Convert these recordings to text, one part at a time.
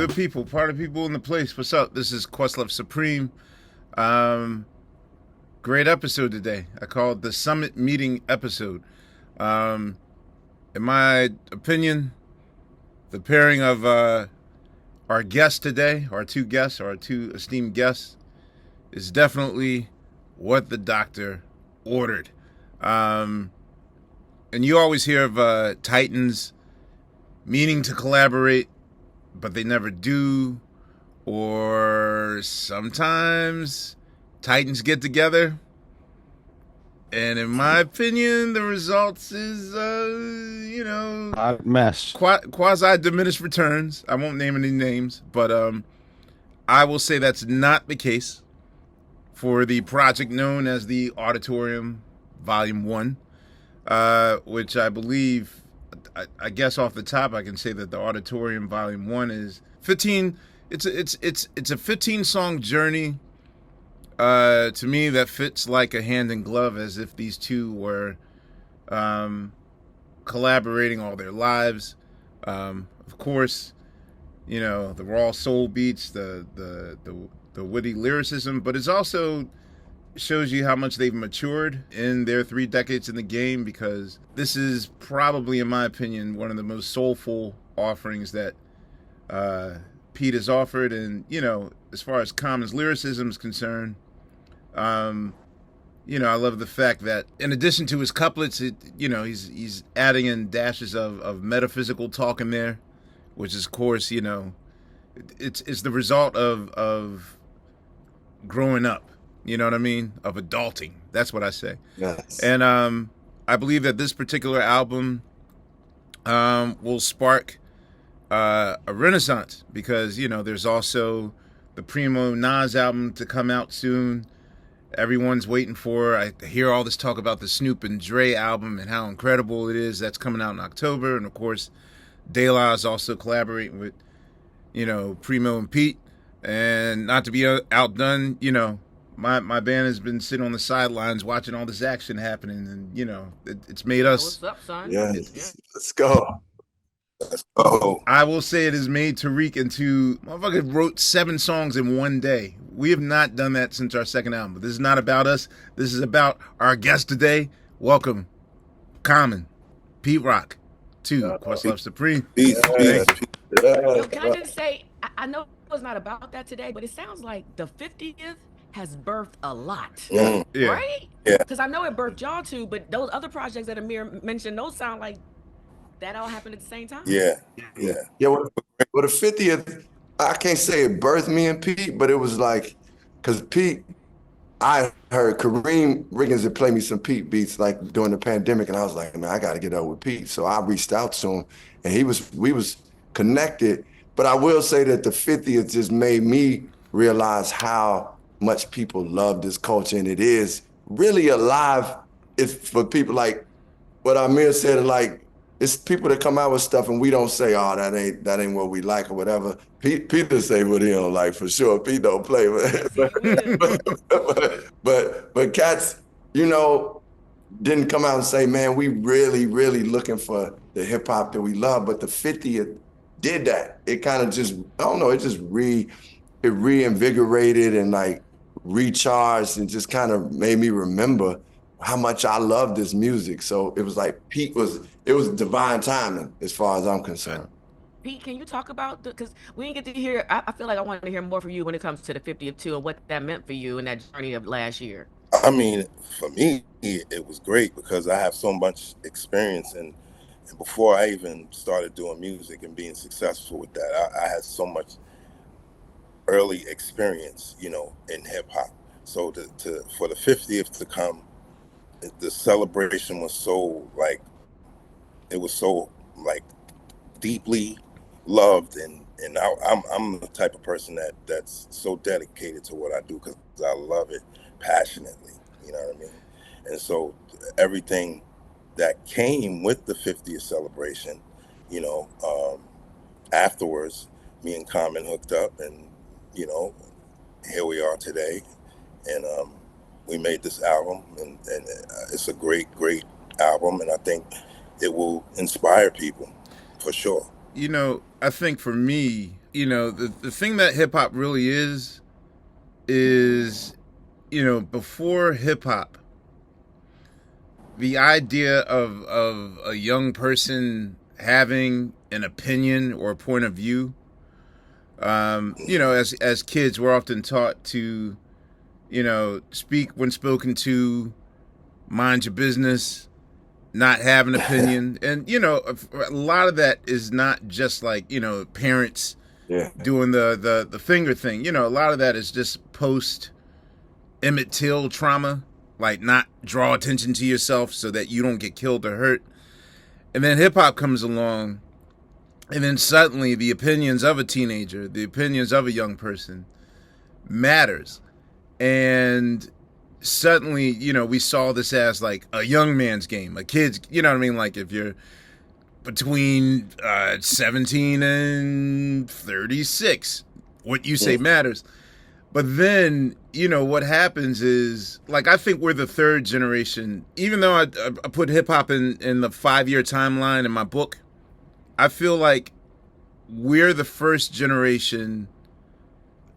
Good people, party people in the place. What's up? This is Questlove Supreme. Um, Great episode today. I call it the Summit Meeting episode. Um, in my opinion, the pairing of our guests today, our two esteemed guests, is definitely what the doctor ordered. And you always hear of Titans meaning to collaborate, but they never do. Or sometimes Titans get together, and in my opinion, the results is, A mess. quasi diminished returns. I won't name any names, but I will say that's not the case for the project known as the Auditorium Volume 1, which I believe, I guess off the top, I can say that the Auditorium Volume 1 is 15. It's a 15 song journey. To me, that fits like a hand in glove, as if these two were collaborating all their lives. Of course, the raw soul beats, the witty lyricism, but it's also shows you how much they've matured in their 3 decades in the game, because this is probably, in my opinion, one of the most soulful offerings that Pete has offered. And as far as Common's lyricism is concerned, I love the fact that in addition to his couplets, he's adding in dashes of metaphysical talk in there, which is, of course, it's the result of growing up. You know what I mean? Of adulting. That's what I say. Yes. And I believe that this particular album will spark a renaissance, because there's also the Primo Nas album to come out soon. Everyone's waiting for. I hear all this talk about the Snoop and Dre album and how incredible it is. That's coming out in October, and of course, De La is also collaborating with Primo and Pete. And not to be outdone, my band has been sitting on the sidelines watching all this action happening, and it's made us. What's up, son? Yes. Let's go. Let's go. I will say it has made Tariq into motherfucker wrote 7 songs in one day. We have not done that since our second album. But this is not about us. This is about our guest today. Welcome, Common, Pete Rock, to Questlove Supreme. Peace. Yo, can I just say, I know it's not about that today, but it sounds like the 50th has birthed a lot, Yeah. right? Yeah. Because I know it birthed y'all too, but those other projects that Ahmir mentioned, those sound like that all happened at the same time. Yeah. Well, the 50th, I can't say it birthed me and Pete, but it was like, because Pete, I heard Kareem Riggins had played me some Pete beats like during the pandemic, and I was like, man, I got to get up with Pete. So I reached out to him, and we was connected. But I will say that the 50th just made me realize how much people love this culture, and it is really alive. It's for people like what Ahmir said, like, it's people that come out with stuff and we don't say, oh, that ain't what we like or whatever. Peter say what he don't like for sure. Pete don't play, but cats, didn't come out and say, man, we really, really looking for the hip hop that we love. But the 50th did that. It kind of just, I don't know, it just reinvigorated and like recharged and just kind of made me remember how much I love this music. So it was like it was divine timing as far as I'm concerned. Pete, can you talk about, because we didn't get to hear, I feel like I wanted to hear more from you when it comes to the 50th too, and what that meant for you in that journey of last year. I mean, for me, it was great because I have so much experience, and before I even started doing music and being successful with that, I had so much early experience, in hip hop. So for the 50th to come, the celebration was so deeply loved, and I'm the type of person that's so dedicated to what I do because I love it passionately, you know what I mean? And so everything that came with the 50th celebration, afterwards, me and Common hooked up, and here we are today, and we made this album, and it's a great album, and I think it will inspire people for sure. I think for me, you know, the thing that hip hop really is, you know, before hip hop, the idea of a young person having an opinion or a point of view, you know, as kids, we're often taught to, you know, speak when spoken to, mind your business, not have an opinion. And, you know, a lot of that is not just like, you know, parents doing the finger thing. You know, a lot of that is just post Emmett Till trauma, like not draw attention to yourself so that you don't get killed or hurt. And then hip hop comes along, and then suddenly the opinions of a teenager, the opinions of a young person matters. And suddenly, you know, we saw this as like a young man's game, a kid's, you know what I mean? Like if you're between 17 and 36, what you say matters. But then, you know, what happens is, like, I think we're the third generation. Even though I put hip-hop in the 5-year timeline in my book, I feel like we're the first generation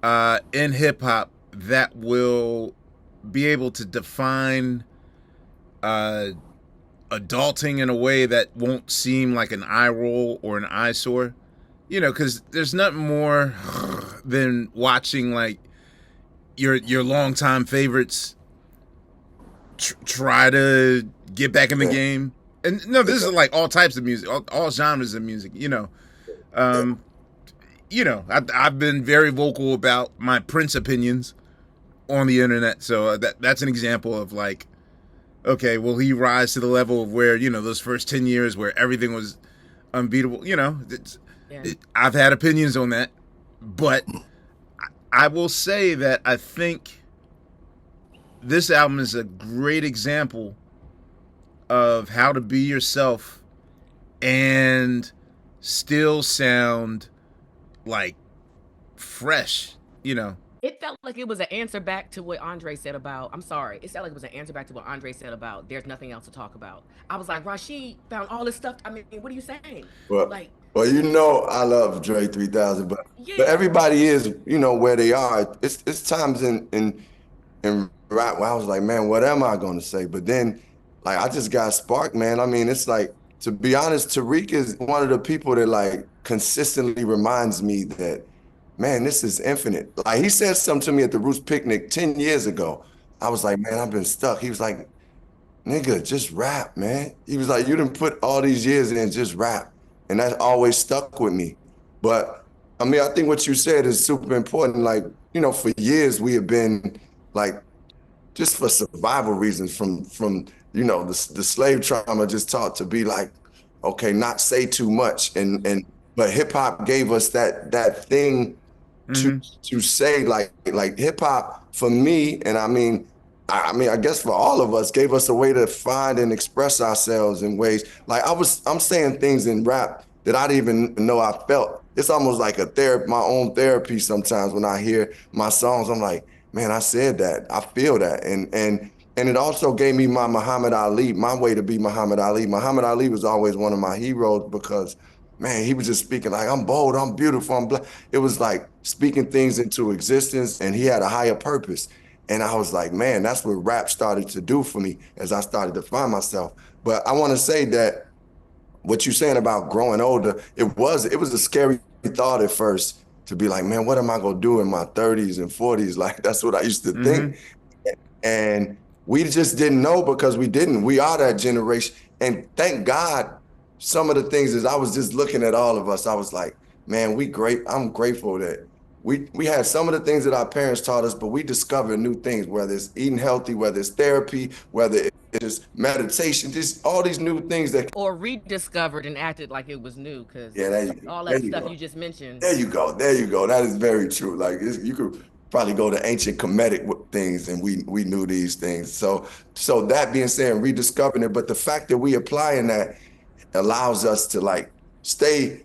in hip-hop that will be able to define adulting in a way that won't seem like an eye roll or an eyesore. You know, because there's nothing more than watching, like, your longtime favorites try to get back in the game. And no, this is like all types of music, all genres of music, you know. You know, I've been very vocal about my Prince opinions on the internet, so that's an example of like, okay, will he rise to the level of where, you know, those first 10 years where everything was unbeatable, you know. I've had opinions on that, but I will say that I think this album is a great example of how to be yourself and still sound like fresh, you know. It felt like it was an answer back to what Andre said about, I'm sorry, it felt like it was an answer back to what Andre said about there's nothing else to talk about. I was like, Rashid found all this stuff. I mean, what are you saying? Well, like, well, you know, I love Dre 3000, but everybody is, you know, where they are. It's times in rap where I was like, man, what am I going to say? But then, like, I just got sparked, man. I mean, it's like, to be honest, Tariq is one of the people that like consistently reminds me that, man, this is infinite. Like, he said something to me at the Roots picnic 10 years ago. I was like, man, I've been stuck. He was like, nigga, just rap, man. He was like, you done put all these years in, just rap. And that always stuck with me. But I mean, I think what you said is super important. Like, you know, for years we have been like, just for survival reasons from you know, the slave trauma, just taught to be like, okay, not say too much. But hip hop gave us that thing to say, like hip hop for me, and I mean, I guess for all of us, gave us a way to find and express ourselves in ways. Like I'm saying things in rap that I didn't even know I felt. It's almost like my own therapy sometimes when I hear my songs. I'm like, man, I said that. I feel that. And it also gave me my Muhammad Ali, my way to be Muhammad Ali. Muhammad Ali was always one of my heroes because, man, he was just speaking like, I'm bold, I'm beautiful, I'm black. It was like speaking things into existence, and he had a higher purpose. And I was like, man, that's what rap started to do for me as I started to find myself. But I want to say that what you're saying about growing older, it was a scary thought at first to be like, man, what am I going to do in my 30s and 40s? Like, that's what I used to think. And we just didn't know because we didn't. We are that generation. And thank God, some of the things is I was just looking at all of us. I was like, man, I'm grateful that we had some of the things that our parents taught us, but we discovered new things, whether it's eating healthy, whether it's therapy, whether it's meditation, just all these new things that. Or rediscovered and acted like it was new, because all that stuff you just mentioned. There you go. That is very true. Like, you could probably go to ancient Kemetic things and we knew these things. So that being said, rediscovering it, but the fact that we applying that allows us to like stay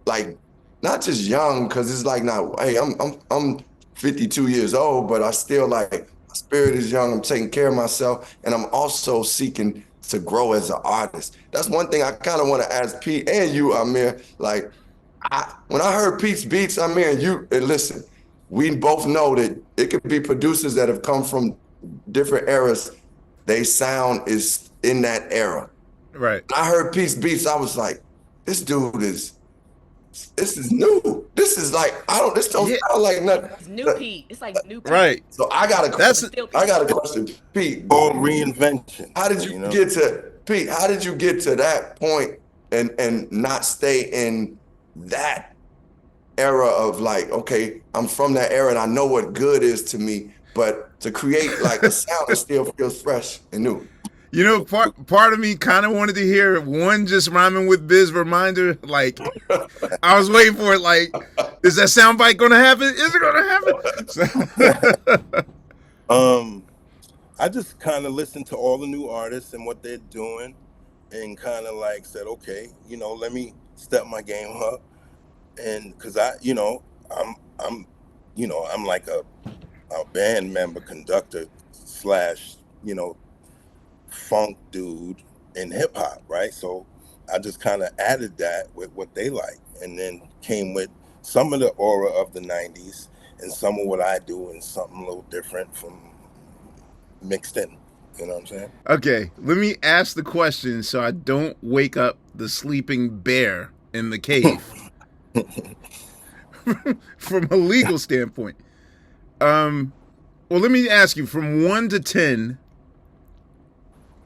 like not just young, because it's like, now, hey, I'm 52 years old, but I still like, my spirit is young. I'm taking care of myself, and I'm also seeking to grow as an artist. That's one thing I kind of want to ask Pete and you, Ahmir. Like, when I heard Pete's beats, I mean, and listen, we both know that it could be producers that have come from different eras. They sound is in that era. Right. When I heard Pete's beats, I was like, this is new. This is like, this don't sound like nothing. It's new Pete. It's like new Pete. Right. So I got a question, Pete. All reinvention. How did you get to Pete? How did you get to that point and not stay in that era of like, okay, I'm from that era and I know what good is to me, but to create like a sound that still feels fresh and new. You know, part of me kind of wanted to hear one just rhyming with Biz reminder. Like, I was waiting for it. Like, is that soundbite going to happen? Is it going to happen? I just kind of listened to all the new artists and what they're doing, and kind of like said, okay, let me step my game up, and because I'm like a band member, conductor / funk dude in hip hop, right? So I just kind of added that with what they like, and then came with some of the aura of the 90s and some of what I do and something a little different from mixed in. You know what I'm saying? Okay, let me ask the question so I don't wake up the sleeping bear in the cave. From a legal standpoint. Well, let me ask you, from 1 to 10,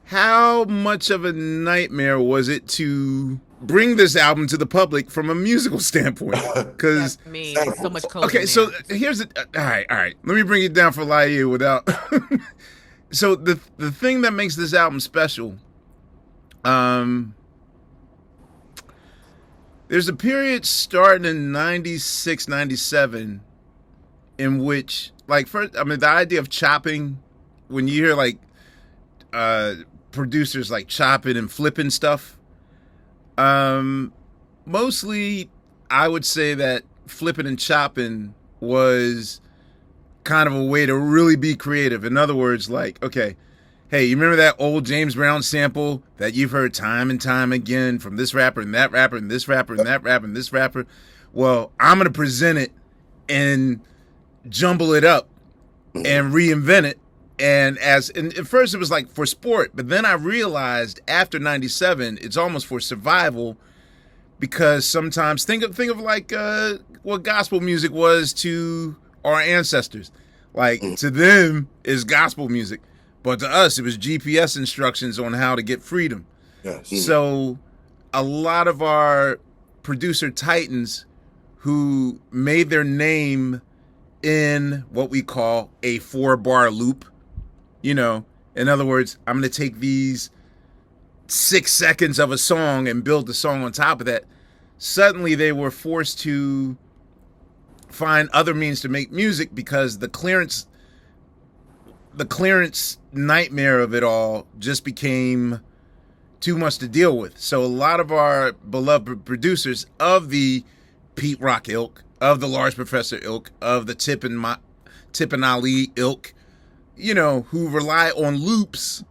how much of a nightmare was it to bring this album to the public from a musical standpoint? Because so much code. Okay, so here's it. All right. Let me bring it down for Laiu without. So the thing that makes this album special, there's a period starting in 96, 97 in which, like, first, I mean, the idea of chopping, when you hear like producers like chopping and flipping stuff, mostly I would say that flipping and chopping was kind of a way to really be creative. In other words, like, okay, hey, you remember that old James Brown sample that you've heard time and time again from this rapper and that rapper and this rapper and that rapper and this rapper? Well, I'm going to present it and jumble it up and reinvent it. And at first it was like for sport, but then I realized after 97, it's almost for survival, because sometimes think of like what gospel music was to our ancestors. Like, to them is gospel music, but to us it was GPS instructions on how to get freedom. Yes. So a lot of our producer titans who made their name in what we call a 4-bar loop, in other words, I'm going to take these 6 seconds of a song and build the song on top of that. Suddenly they were forced to find other means to make music, because the clearance nightmare of it all just became too much to deal with. So a lot of our beloved producers of the Pete Rock ilk, of the Large Professor ilk, of the Tip and Ali ilk, who rely on loops,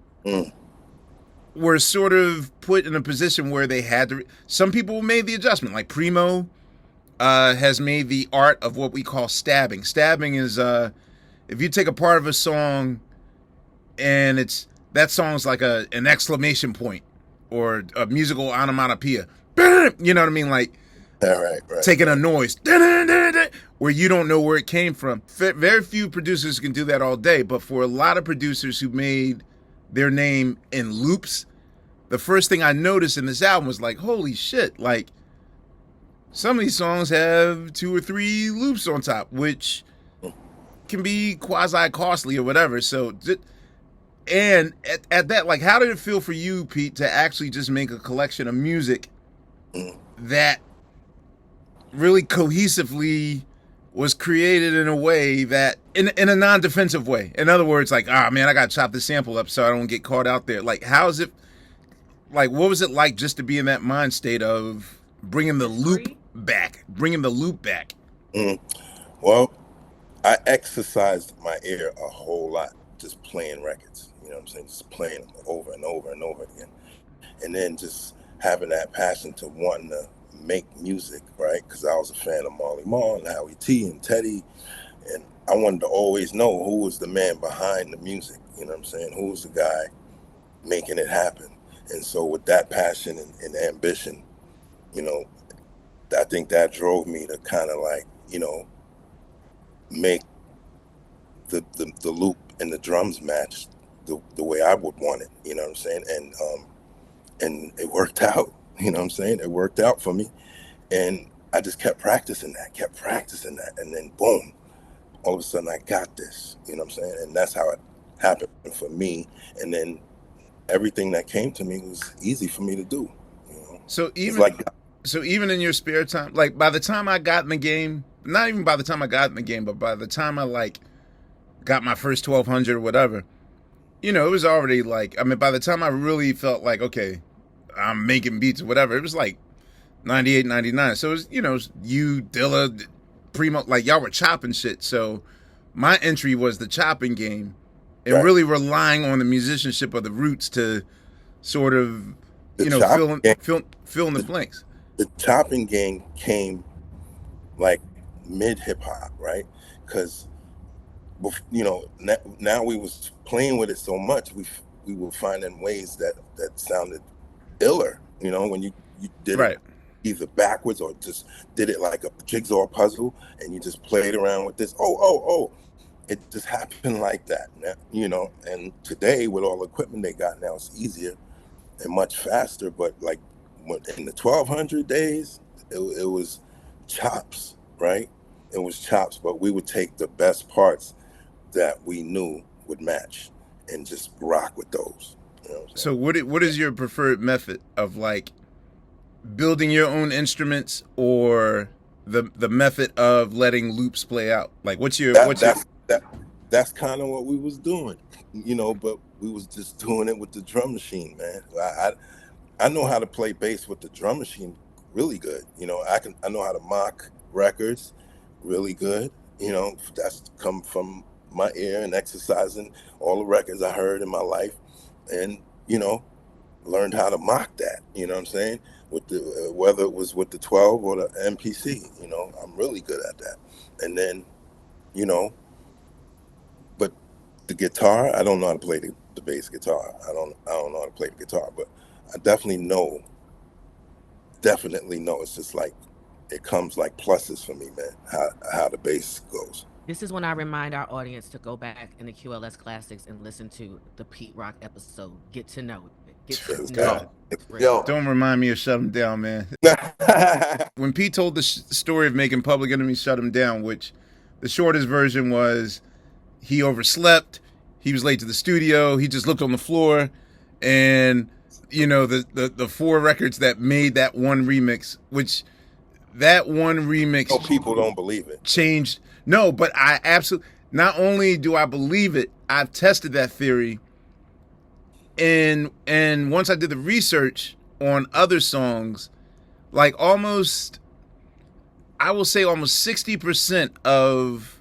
were sort of put in a position where they had to. Some people made the adjustment, like Primo has made the art of what we call stabbing. Stabbing is if you take a part of a song and that song's like an exclamation point or a musical onomatopoeia. You know what I mean? Like, right. Taking a noise where you don't know where it came from. Very few producers can do that all day, but for a lot of producers who made their name in loops, the first thing I noticed in this album was like, holy shit, like, some of these songs have 2 or 3 loops on top, which can be quasi-costly or whatever. So, and at that, like, how did it feel for you, Pete, to actually just make a collection of music that really cohesively was created in a way that, in a non-defensive way? In other words, like, man, I got to chop the sample up so I don't get caught out there. Like, how is it, like, what was it like just to be in that mind state of bringing the loop back? Well, I exercised my ear a whole lot just playing records. You know what I'm saying? Just playing them over and over and over again. And then just having that passion to wanting to make music, right? Because I was a fan of Marley Marl and Howie T and Teddy, and I wanted to always know who was the man behind the music. You know what I'm saying? Who was the guy making it happen? And so with that passion and ambition, you know, I think that drove me to kind of like, you know, make the loop and the drums match the way I would want it. You know what I'm saying? And it worked out. You know what I'm saying? It worked out for me. And I just kept practicing that. And then boom, all of a sudden I got this. You know what I'm saying? And that's how it happened for me. And then everything that came to me was easy for me to do. You know? So even in your spare time, like by the time I got in the game, not even by the time I got in the game, but by the time I like got my first 1200 or whatever, you know, it was already like, I mean, by the time I really felt like, okay, I'm making beats or whatever, it was like 98, 99. So it was, you know, you, Dilla, Primo, like y'all were chopping shit. So my entry was the chopping game and really relying on the musicianship of the Roots to sort of, you know, fill in the blanks. The chopping game came like mid hip hop, right? Because, you know, now we was playing with it so much, we were finding ways that sounded iller, you know, when you did it either backwards or just did it like a jigsaw puzzle and you just played around with this. Oh, it just happened like that, you know. And today with all the equipment they got now, it's easier and much faster. But like in the 1200 days, it was chops, right? It was chops, but we would take the best parts that we knew would match and just rock with those. You know what I'm saying? So what is your preferred method of like building your own instruments, or the method of letting loops play out? Like that's kind of what we was doing, you know, but we was just doing it with the drum machine, man. I know how to play bass with the drum machine really good. You know, I know how to mock records really good. You know, that's come from my ear and exercising all the records I heard in my life, and you know, learned how to mock that. You know what I'm saying? With the whether it was with the 12 or the MPC, you know, I'm really good at that. And then, you know, but the guitar, I don't know how to play the bass guitar. I don't know how to play the guitar, but I definitely know. It's just like it comes like pluses for me, man. How the bass goes. This is when I remind our audience to go back in the QLS Classics and listen to the Pete Rock episode. Get to know it. Yo. Don't remind me of Shut 'Em Down, man. When Pete told the story of making Public Enemy Shut 'Em Down, which the shortest version was he overslept, he was late to the studio, he just looked on the floor, and you know, the 4 records that made that one remix, which that one remix, no, people don't believe it, changed. No, but I absolutely, not only do I believe it, I've tested that theory. And once I did the research on other songs, like almost, I will say almost 60% of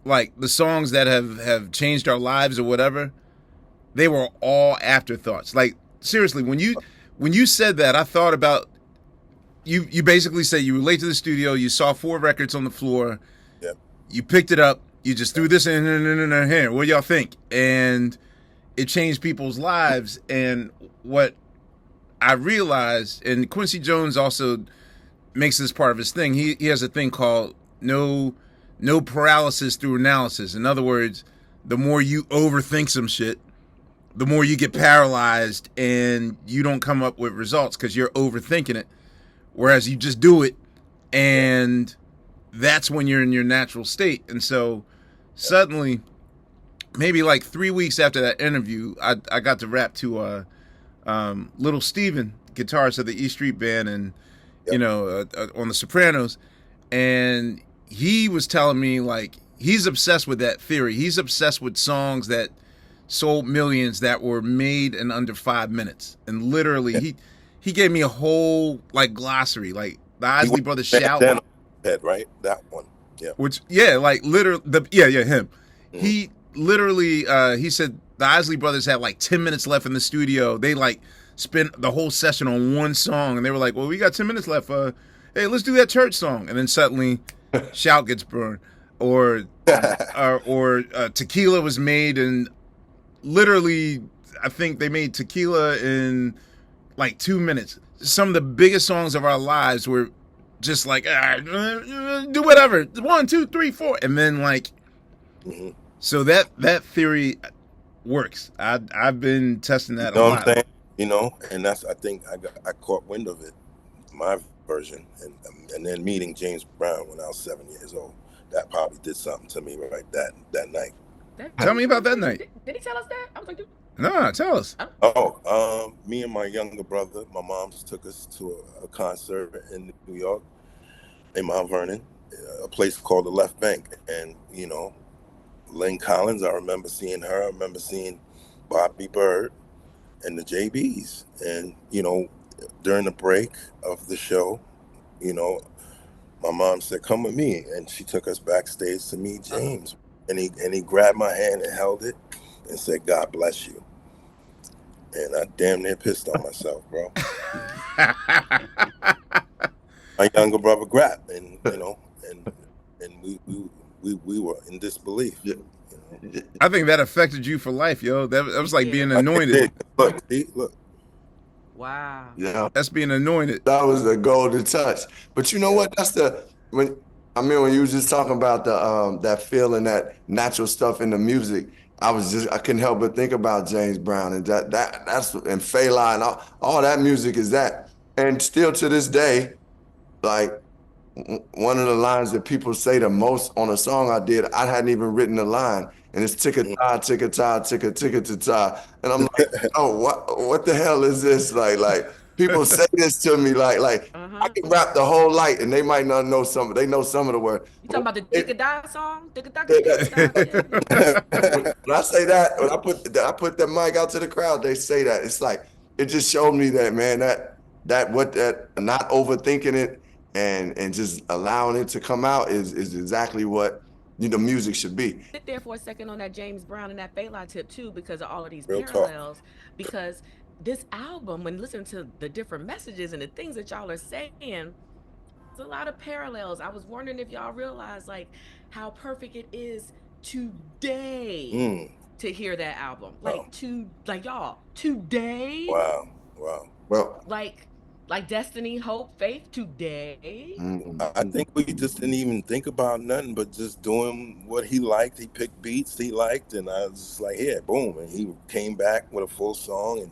like the songs that have changed our lives or whatever, they were all afterthoughts. Like seriously, when you said that, I thought about, you basically say you were late to the studio, you saw 4 records on the floor, you picked it up, you just threw this in here. What do y'all think? And it changed people's lives. And what I realized, and Quincy Jones also makes this part of his thing, he has a thing called no paralysis through analysis. In other words, the more you overthink some shit, the more you get paralyzed and you don't come up with results because you're overthinking it. Whereas you just do it, and that's when you're in your natural state. And so suddenly, maybe like 3 weeks after that interview, I got to rap to Little Steven, guitarist of the E Street Band, and you know, on the Sopranos, and he was telling me like he's obsessed with that theory. He's obsessed with songs that sold millions that were made in under 5 minutes, and literally he gave me a whole like glossary, like the Isley Brothers shout. Right, that one, Which like literally him. Mm-hmm. He literally he said the Isley Brothers had like 10 minutes left in the studio. They like spent the whole session on one song, and they were like, "Well, we got 10 minutes left. Hey, let's do that church song," and then suddenly, Shout gets burned, or Tequila was made in literally, I think they made Tequila in like 2 minutes. Some of the biggest songs of our lives were just like, do whatever, 1, 2, 3, 4, and then like, so that theory works. I've been testing that a lot. What I'm saying? You know, and that's, I think I caught wind of it, my version, and then meeting James Brown when I was 7 years old. That probably did something to me right that night. Tell me about that night. Did he tell us that? I was like, dude. No, tell us. Me and my younger brother, my mom took us to a concert in New York, in Mount Vernon, a place called the Left Bank, and you know, Lynn Collins. I remember seeing her. I remember seeing Bobby Bird and the JBs, and you know, during the break of the show, you know, my mom said, "Come with me," and she took us backstage to meet James, and he grabbed my hand and held it and said, "God bless you." And I damn near pissed on myself, bro. My younger brother grabbed, and you know, and we were in disbelief. Yeah. You know? I think that affected you for life, yo. That was like being anointed. Look. Wow. Yeah. That's being anointed. That was the golden touch. But you know what? That's when you was just talking about the that feeling, that natural stuff in the music. I couldn't help but think about James Brown, and that's and Fela, and all that music is that. And still to this day, like one of the lines that people say the most on a song I did, I hadn't even written the line, and it's ticka-ta, ticka-ta, ticka-ticka-ta-ta. And I'm like, oh, what the hell is this? Like people say this to me, like I can rap the whole light, and they might not know some. They know some of the words. You talking about the Ticka-da song? Ticka-da. When I say that, when I put the mic out to the crowd, they say that. It's like, it just showed me that, man, that not overthinking it and just allowing it to come out is exactly what music should be. Sit there for a second on that James Brown and that Fela tip too, because of all of these Real parallels. Because this album, when listening to the different messages and the things that y'all are saying, there's a lot of parallels. I was wondering if y'all realize like how perfect it is today to hear that album. Like y'all today. Wow. Well, like Destiny, Hope, Faith today. I think we just didn't even think about nothing but just doing what he liked. He picked beats he liked, and I was just like, yeah, boom. And he came back with a full song, and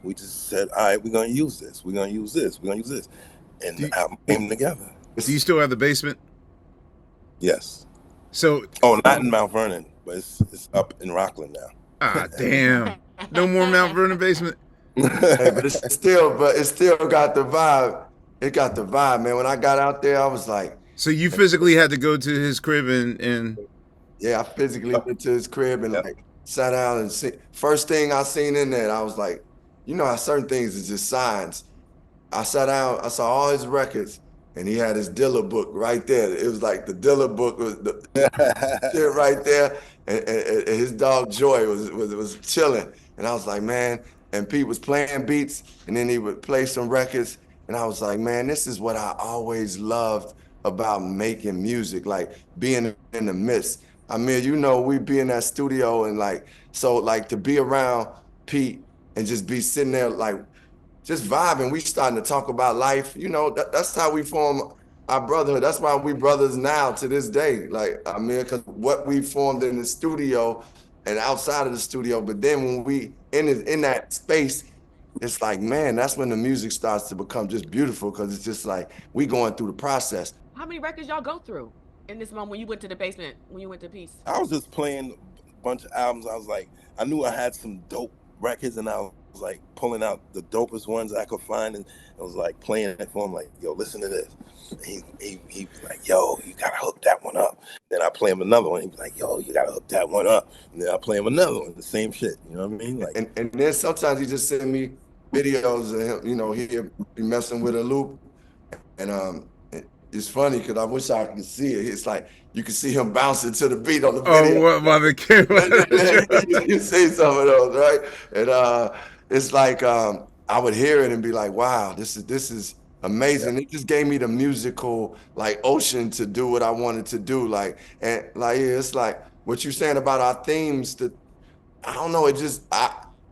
we just said, all right, we're going to use this. We're going to use this. We're going to use this. And the album came together. Do you still have the basement? Yes. So. Oh, not in Mount Vernon, but it's up in Rockland now. Ah, damn. No more Mount Vernon basement? Hey, but it still got the vibe. It got the vibe, man. When I got out there, I was like. So you physically had to go to his crib and. Yeah, I physically went to his crib and like sat down and see. First thing I seen in there, I was like, you know how certain things is just signs. I sat down, I saw all his records, and he had his Dilla book right there. It was like the Dilla book was the shit right there, and his dog Joy was chilling, and I was like, man. And Pete was playing beats, and then he would play some records, and I was like, man, this is what I always loved about making music, like being in the midst. I mean, you know, we'd be in that studio, and like, so like to be around Pete and just be sitting there like just vibing. We starting to talk about life. You know, that's how we form our brotherhood. That's why we brothers now to this day. Like, I mean, because what we formed in the studio and outside of the studio, but then when we in that space, it's like, man, that's when the music starts to become just beautiful, because it's just like we going through the process. How many records y'all go through in this moment when you went to the basement, when you went to Peace? I was just playing a bunch of albums. I was like, I knew I had some dope records, and I was like pulling out the dopest ones I could find, and I was like playing it for him, like, yo, listen to this. He was like, yo, you gotta hook that one up. Then I play him another one. He was like, yo, you gotta hook that one up. And then I play him another one, the same shit. You know what I mean? Like, and then sometimes he just send me videos of him. You know, he'll be messing with a loop, and it's funny because I wish I could see it. It's like you can see him bouncing to the beat on the video. Oh, what by the camera? You see some of those, right? And it's like I would hear it and be like, wow, this is amazing. It just gave me the musical like ocean to do what I wanted to do. Like, and like, it's like what you're saying about our themes, that I don't know,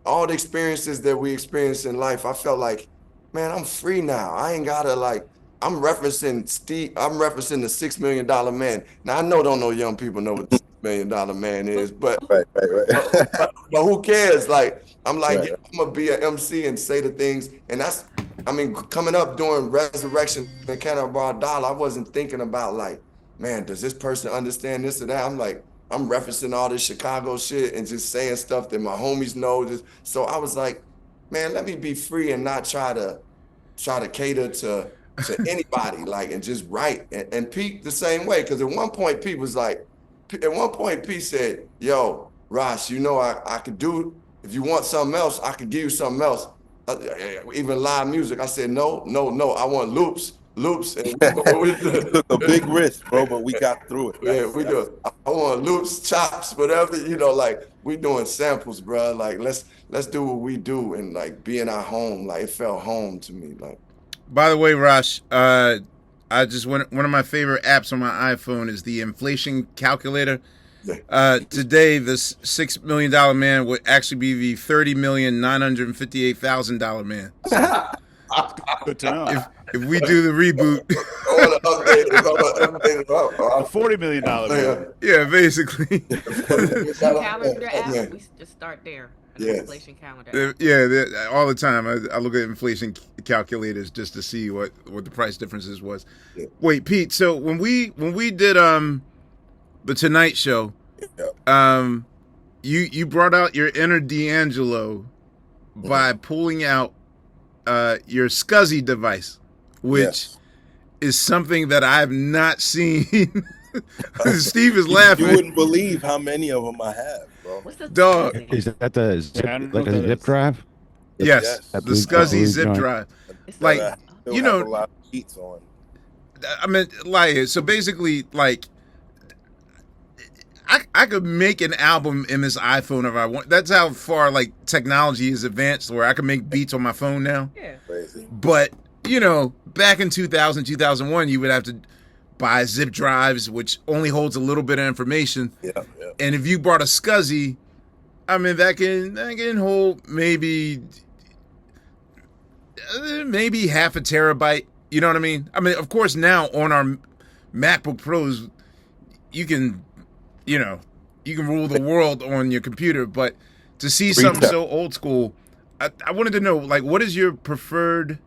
all the experiences that we experience in life, I felt like, man, I'm free now. I ain't gotta like, I'm referencing the $6 million man. Now I don't know young people know what the $6 million man is, but Right. but who cares? Like, I'm like, Right. yeah, I'm gonna be an MC and say the things, and I mean, coming up during Resurrection and Cannonball Dollar, I wasn't thinking about like, man, does this person understand this or that? I'm like, I'm referencing all this Chicago shit and just saying stuff that my homies know. So I was like, man, let me be free and not try to cater to anybody, like, and just write. And Pete the same way, because at one point Pete said, yo, Ross, I could do, if you want something else, I could give you something else. Even live music. I said, no, I want loops. And It took a big risk, bro, but we got through it. Yeah, we do it. I want loops, chops, whatever, like we doing samples, bro. Like let's do what we do and like be in our home. Like it felt home to me. Like, by the way, Rosh, I just one of my favorite apps on my iPhone is the inflation calculator. Yeah. Today, this $6 million man would actually be the $30,958,000 man. So, Good to know. if we do the reboot, I want to update it. A $40 million man. yeah, basically. Calendar app. Yeah. We just start there. Yes. Inflation calendar. Yeah, all the time. I look at inflation calculators just to see what the price differences was. Yeah. Wait, Pete. So when we did the Tonight Show, you brought out your inner D'Angelo by pulling out your SCSI device, which is something that I have not seen. Steve is laughing. You wouldn't believe how many of them I have, bro. What's the Dog. Is that the zip, like a zip drive? Yes, the SCSI zip joint. drive. It's Like, I still you have know, a lot of beats on. I mean, like, so basically, like, I could make an album in this iPhone if I want. That's how far like technology is advanced, where I can make beats on my phone now. Yeah. Crazy. But back in 2000, 2001, you would have to buy zip drives, which only holds a little bit of information. Yeah. And if you brought a SCSI, I mean, that can hold maybe half a terabyte. You know what I mean? I mean, of course, now on our MacBook Pros, you can rule the world on your computer. But to see something so old school, I wanted to know, like, what is your preferred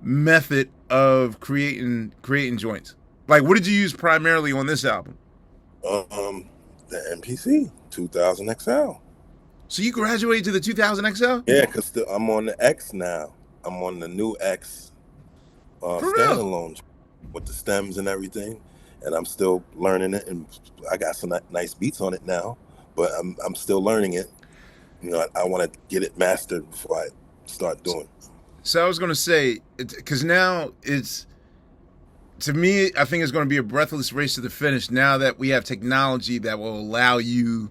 method of creating joints? Like, what did you use primarily on this album? The MPC 2000 XL. So you graduated to the 2000 XL? Yeah, because I'm on the X now. I'm on the new X standalone with the stems and everything, and I'm still learning it. And I got some nice beats on it now, but I'm still learning it. I want to get it mastered before I start doing it. So I was going to say, because now to me, I think it's going to be a breathless race to the finish now that we have technology that will allow you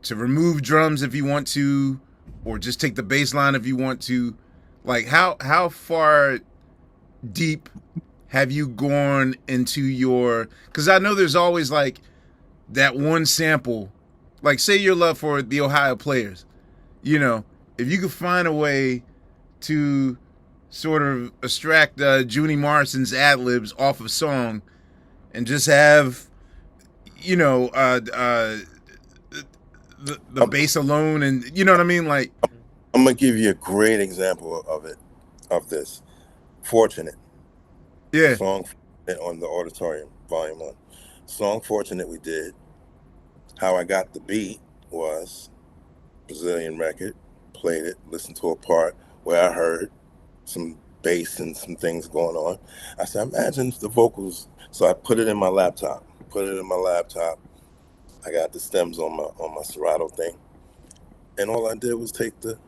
to remove drums if you want to, or just take the bass line if you want to. Like, how far deep have you gone into your... Because I know there's always, like, that one sample. Like, say your love for the Ohio Players. If you could find a way to sort of extract Junie Morrison's ad-libs off of song and just have, the bass alone, and you know what I mean? Like, I'm going to give you a great example of this. Fortunate. Yeah. Song on the Auditorium, Volume 1. Song Fortunate we did. How I got the beat was Brazilian record, played it, listened to a part where I heard some bass and some things going on. I said, imagine the vocals. So I put it in my laptop. I got the stems on my Serato thing. And all I did was take the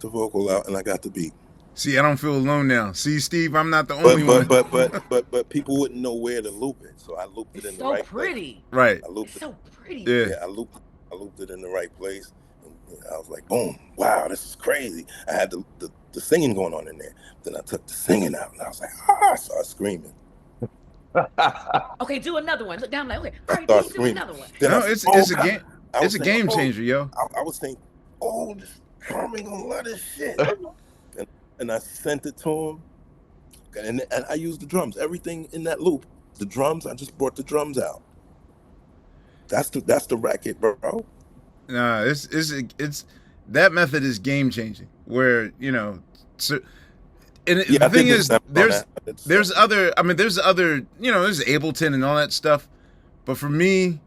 vocal out, and I got the beat. See, I don't feel alone now. See, Steve, I'm not the only one. But people wouldn't know where to loop it, so I looped it in the right place. Pretty. Right. It's so pretty. Yeah. I looped it in the right place, I was like, boom, wow, this is crazy. I had the singing going on in there. Then I took the singing out, and I was like, I started screaming. Okay, do another one. Look down, like, okay, all right, Start do screaming. another one. Then No, I it's said, a game. I It's was a thinking, game changer, yo. I was thinking, this drum ain't gonna love this shit. and I sent it to him, and I used the drums. Everything in that loop, the drums. I just brought the drums out. That's the record, bro. Nah, it's that method is game changing. Where so. And the thing is, there's other, there's Ableton and all that stuff. But for me,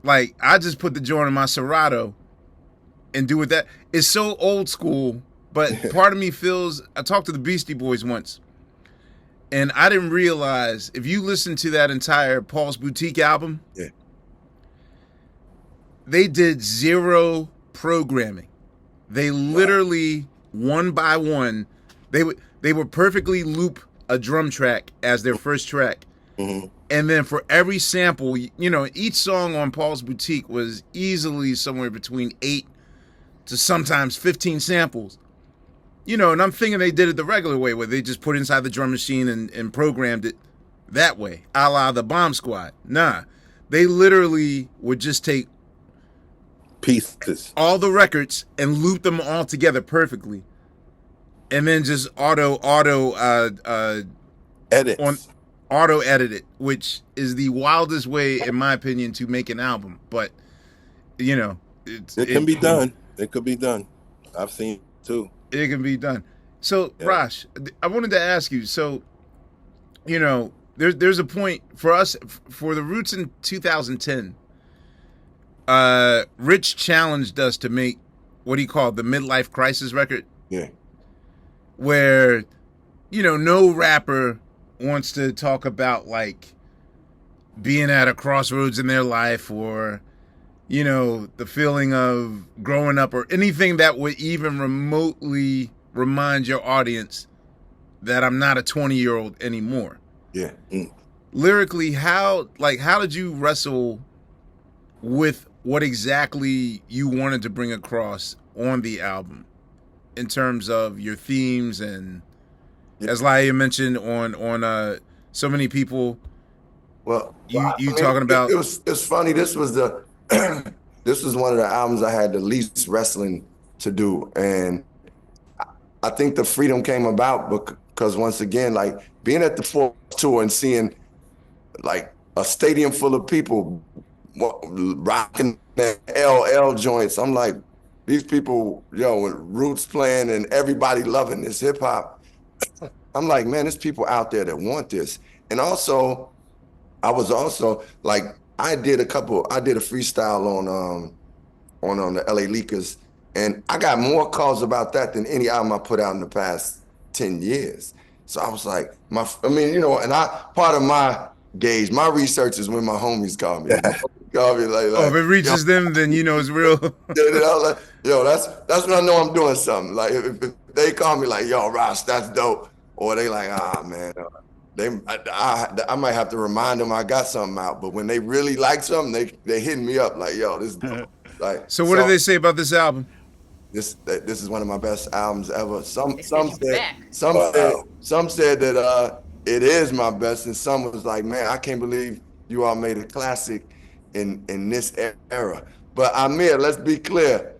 like, I just put the joint in my Serato and do with that. It's so old school, but part of me feels, I talked to the Beastie Boys once, and I didn't realize, if you listen to that entire Paul's Boutique album, they did 0 programming. They literally, one by one, they would perfectly loop a drum track as their first track. Mm-hmm. And then for every sample, each song on Paul's Boutique was easily somewhere between 8 to sometimes 15 samples. And I'm thinking they did it the regular way, where they just put inside the drum machine and programmed it that way, a la the Bomb Squad. Nah, they literally would just take pieces, all the records, and loop them all together perfectly. And then just auto edit it, which is the wildest way, in my opinion, to make an album. But it can be done. It could be done. I've seen it too. It can be done. So, yeah. Rosh, I wanted to ask you. So, there's a point for us, for the Roots in 2010. Rich challenged us to make what he called the midlife crisis record. Yeah. Where, no rapper wants to talk about, like, being at a crossroads in their life, or, the feeling of growing up, or anything that would even remotely remind your audience that I'm not a 20-year-old anymore. Yeah. Lyrically, how did you wrestle with what exactly you wanted to bring across on the album, in terms of your themes? And as Laia mentioned, on so many people, talking about, it's funny. This was this was one of the albums I had the least wrestling to do, and I think the freedom came about because, once again, like, being at the 4th tour and seeing, like, a stadium full of people rocking the LL joints, I'm like, these people, with Roots playing and everybody loving this hip hop. I'm like, man, there's people out there that want this. And also, I was also like, I did a freestyle on the LA Leakers, and I got more calls about that than any album I put out in the past 10 years. So I was like, part of my gauge, my research is when my homies call me. Call me like, if it reaches them, then it's real. That's when I know I'm doing something. Like, if they call me like, yo, Ross, that's dope, or they like, man, I might have to remind them I got something out. But when they really like something, they hitting me up like, yo, this is dope. Like, so what do they say about this album? This is one of my best albums ever. Some said that it is my best, and some was like, man, I can't believe you all made a classic in this era. But Ahmir, let's be clear.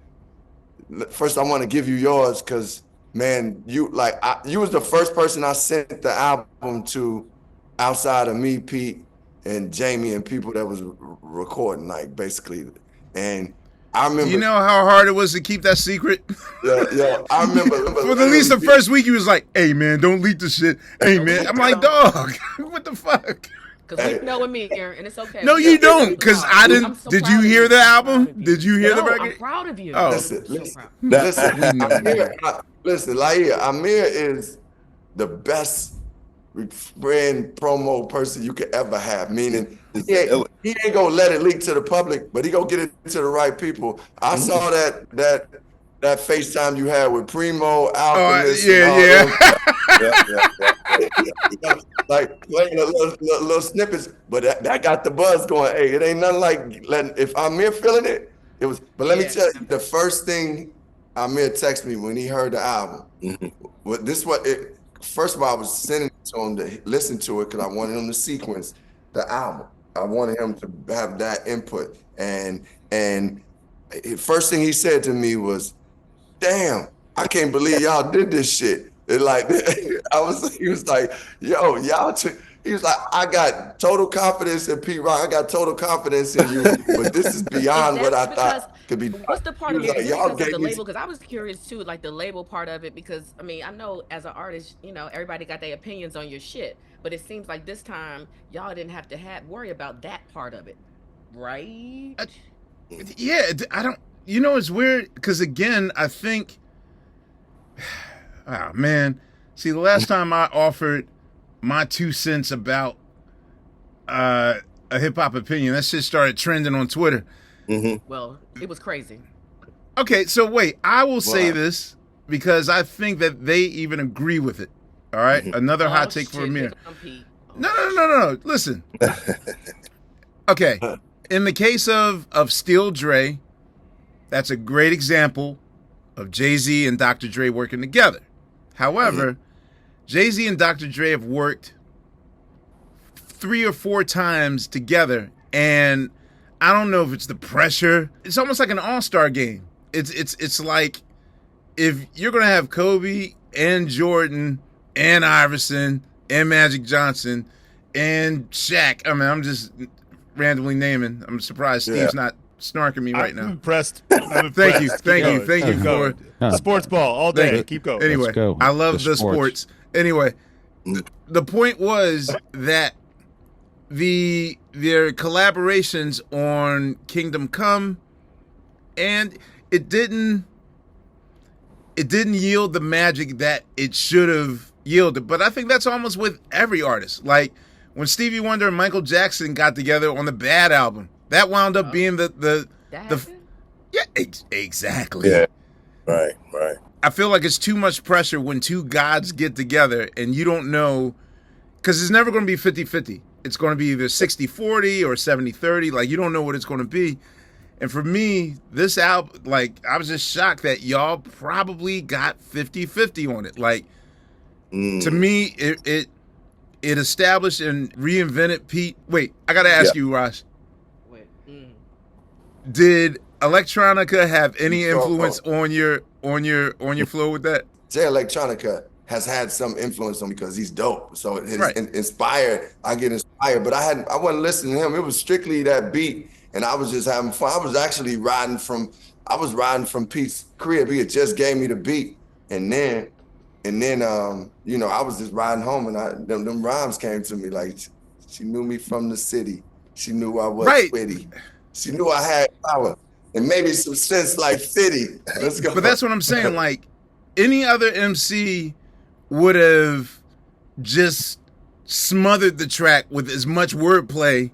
First, I want to give you yours, because, man, you was the first person I sent the album to, outside of me, Pete, and Jamie, and people that was recording, like, basically. And I remember. You know how hard it was to keep that secret? Yeah, I remember. For at least the first week, he was like, hey, man, don't leak the shit. Hey, man. I'm like, dog, what the fuck? Because we know Ahmir, and it's okay. No, you don't, because I didn't. So did you hear the album? Did you hear the record? I'm proud of you. Oh. Listen, Laia, Ahmir is the best brand promo person you could ever have. Meaning, he ain't gonna let it leak to the public, but he gonna get it to the right people. I saw that FaceTime you had with Primo, Alchemist. Like, playing little snippets, but that got the buzz going. Hey, it ain't nothing like letting, if Ahmir feeling it, It was, but let me tell you, the first thing Ahmir texted me when he heard the album, first of all, I was sending it to him to listen to it because I wanted him to sequence the album. I wanted him to have that input. And first thing he said to me was, damn, I can't believe y'all did this shit. And like, he was like, yo, he was like, I got total confidence in Pete Rock. I got total confidence in you, but this is beyond what I thought could be. What's the part of it? Like, y'all because of the gave me label? Because I was curious too, like the label part of it. Because I mean, I know as an artist, you know, everybody got their opinions on your shit, but it seems like this time y'all didn't have to worry about that part of it, right? Yeah, I don't. You know, it's weird because again, I think. Oh man, see, the last time I offered my 2 cents about a hip hop opinion, that shit started trending on Twitter. Well, it was crazy. Okay, so wait, I will say this because I think that they even agree with it. All right, another hot take for Ahmir. No. Listen. Okay, in the case of Still Dre, that's a great example of Jay-Z and Dr. Dre working together. However, Jay-Z and Dr. Dre have worked 3 or 4 times together, and I don't know if it's the pressure. It's almost like an all-star game. It's like if you're gonna have Kobe and Jordan and Iverson and Magic Johnson and Shaq. I mean, I'm just randomly naming. I'm surprised Steve's not snarking me right now. I'm impressed. Thank you for sports ball all day. Keep going. Anyway, I love the sports. Anyway, the point was that their collaborations on Kingdom Come, and it didn't yield the magic that it should have yielded. But I think that's almost with every artist. Like when Stevie Wonder and Michael Jackson got together on the Bad album. That wound up being the exactly. Yeah, right. I feel like it's too much pressure when 2 gods get together and you don't know, because it's never going to be 50-50. It's going to be either 60-40 or 70-30. Like, you don't know what it's going to be. And for me, this album, like, I was just shocked that y'all probably got 50-50 on it. Like, to me, it established and reinvented Pete. Wait, I got to ask you, Raj. Did electronica have any influence on your flow with that? Jay Electronica has had some influence on me because he's dope. So it has inspired. I get inspired, but I wasn't listening to him. It was strictly that beat, and I was just having fun. I was actually riding from Pete's crib. He had just gave me the beat, and then you know, I was just riding home, and them rhymes came to me like, she knew me from the city. She knew I was witty. She knew I had power, and maybe some sense like 50. Let's go. But that's what I'm saying. Like, any other MC would have just smothered the track with as much wordplay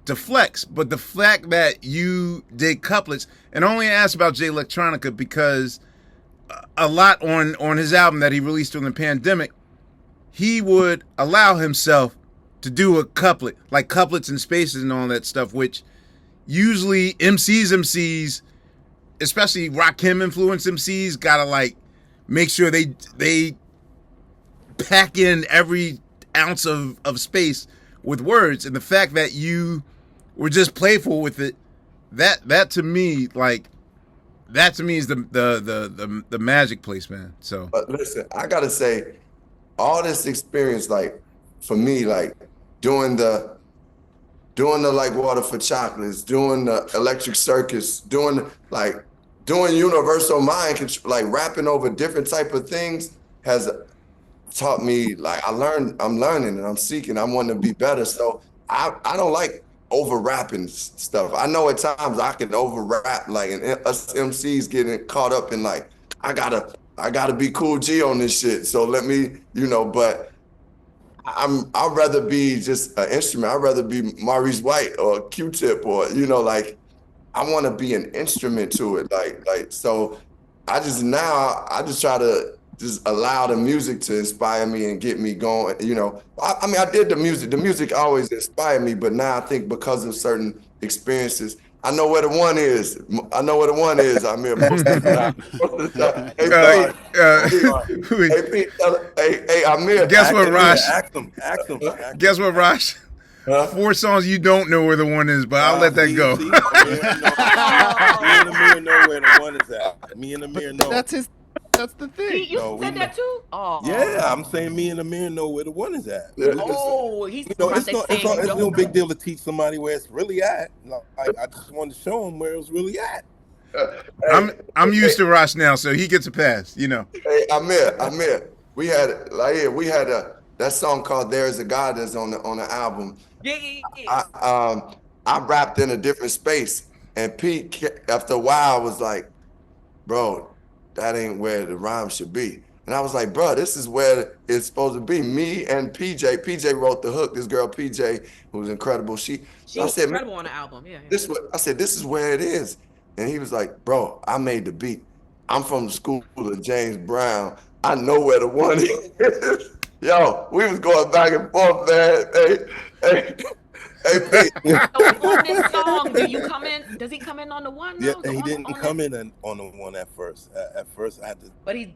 to flex. But the fact that you did couplets, and I only asked about Jay Electronica because a lot on his album that he released during the pandemic, he would allow himself to do a couplet, like couplets and spaces and all that stuff, which usually MCs, especially Rakim influenced MCs, gotta like make sure they pack in every ounce of space with words. And the fact that you were just playful with it, that to me is the magic place, man. So, but listen, I gotta say, all this experience, like for me, like doing the like Water for Chocolates, doing the Electric Circus, doing Universal Mind Control, like rapping over different type of things has taught me, like I'm learning and I'm seeking, I want to be better. So I don't like over rapping stuff. I know at times I can over rap, like, and us MCs getting caught up in like, I gotta be Cool G on this shit. So let me, you know, but I'd rather be just an instrument. I'd rather be Maurice White or Q-Tip, or, you know, like, I want to be an instrument to it. Like, so I just try to just allow the music to inspire me and get me going. You know, I did the music. The music always inspired me, but now I think because of certain experiences, I know where the one is. I know where the one is. I mean, most of the time. Most of the time. Hey, Pete, hey, Ahmir. Guess what, Rosh? Ask him. Guess what, Rosh? Huh? 4 songs you don't know where the one is, but I'll let that go. Me and Ahmir know where the one is at. Me and Ahmir know. That's the thing. Pete, you said that too? Oh. Yeah, I'm saying me and Ahmir know where the one is at. Oh, he's it's no big deal to teach somebody where it's really at. Like, I just wanted to show him where it was really at. I'm used to Rosh now, so he gets a pass, you know. Hey, Ahmir, we had that song called "There Is a God" that's on the album. Yeah. I rapped in a different space, and Pete after a while was like, "Bro, that ain't where the rhyme should be." And I was like, "Bro, this is where it's supposed to be." Me and PJ. PJ wrote the hook. This girl PJ, who's incredible. She's incredible on the album. Yeah. I said, "This is where it is." And he was like, "Bro, I made the beat. I'm from the school of James Brown. I know where the one is." Yo, we was going back and forth, man. Hey, Pete. On this song, does he come in on the one? Yeah, he didn't come in on the one at first. At first, I had to. But you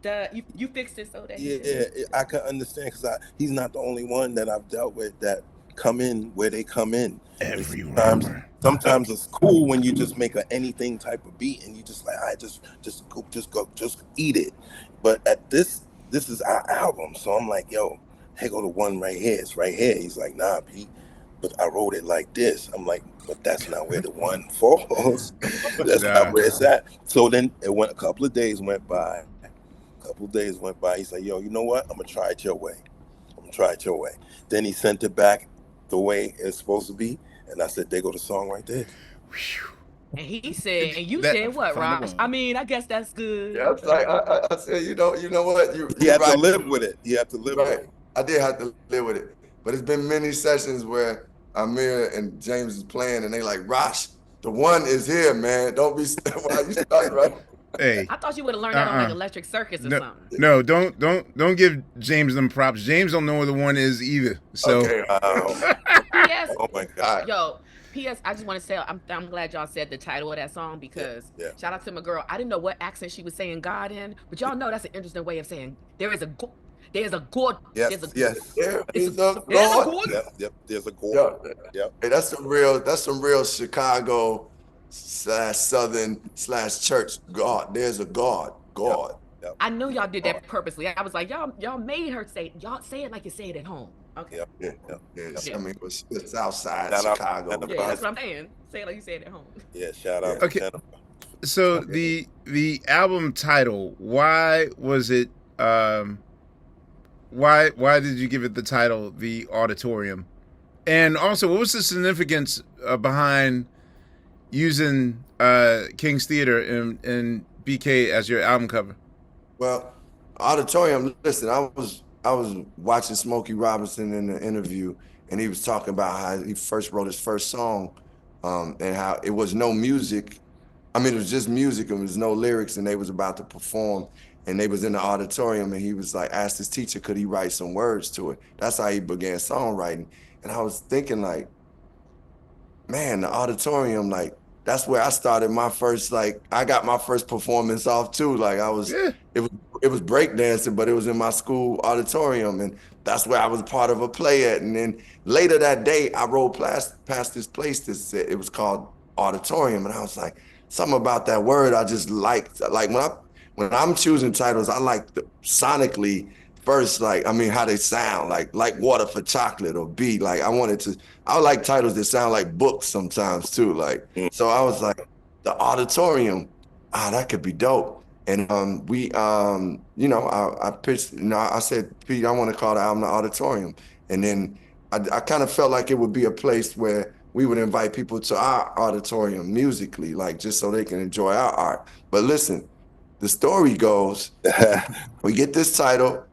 fixed it so that. Yeah, I can understand because he's not the only one that I've dealt with that come in where they come in. Sometimes it's cool when you just make anything type of beat and you just like, I just eat it. But at this is our album, so I'm like, yo, hey, go to one right here. It's right here. He's like, nah, Pete, but I wrote it like this. I'm like, but that's not where the one falls. That's not where it's at. So then a couple of days went by. He's like, yo, you know what? I'm gonna try it your way. Then he sent it back the way it's supposed to be, and I said, there go the song right there. And he said, and you said what, Rosh? I mean, I guess that's good. Yeah, I said, you know what? You had to live with it. You have to live with it. I did have to live with it. But it's been many sessions where Ahmir and James is playing, and they like, Rosh, the one is here, man. Don't be why you start right. Hey, I thought you would have learned that on like Electric Circus or something. No, don't give James them props. James don't know where the one is either. So. Okay. Yes. Oh my God. Yo. P.S. I just want to say I'm glad y'all said the title of that song because shout out to my girl. I didn't know what accent she was saying God in, but y'all know that's an interesting way of saying there is a God. Yes. There is a God. Yep. There's a God. Yep. Hey, that's some real Chicago / Southern / church God. There's a God. Yep. I knew y'all did that purposely. I was like, y'all made her say it like you say it at home. Okay. Yeah. I mean, it's outside Chicago. Yeah, that's what I'm saying. Say it like you say it at home. Yeah, shout out. Okay. So the album title, why was it? Why did you give it the title, The Auditorium? And also, what was the significance behind using King's Theater and BK as your album cover? Well, Auditorium. Listen, I was watching Smokey Robinson in the interview, and he was talking about how he first wrote his first song, and how it was no music. I mean, it was just music, and there was no lyrics, and they was about to perform, and they was in the auditorium, and he was like, asked his teacher, could he write some words to it? That's how he began songwriting. And I was thinking like, man, the auditorium, like, that's where I started my first, like, I got my first performance off too. Like it was breakdancing, but it was in my school auditorium, and that's where I was part of a play at. And then later that day, I rode past this place that said it was called Auditorium, and I was like, something about that word I just liked. Like when I'm choosing titles, I like the sonically first, like, I mean, how they sound, like Water for Chocolate or B. Like I like titles that sound like books sometimes too. Like, so I was like, the Auditorium, that could be dope. And I pitched, I said, Pete, I want to call the album The Auditorium. And then I kind of felt like it would be a place where we would invite people to our auditorium musically, like just so they can enjoy our art. But listen, the story goes, we get this title,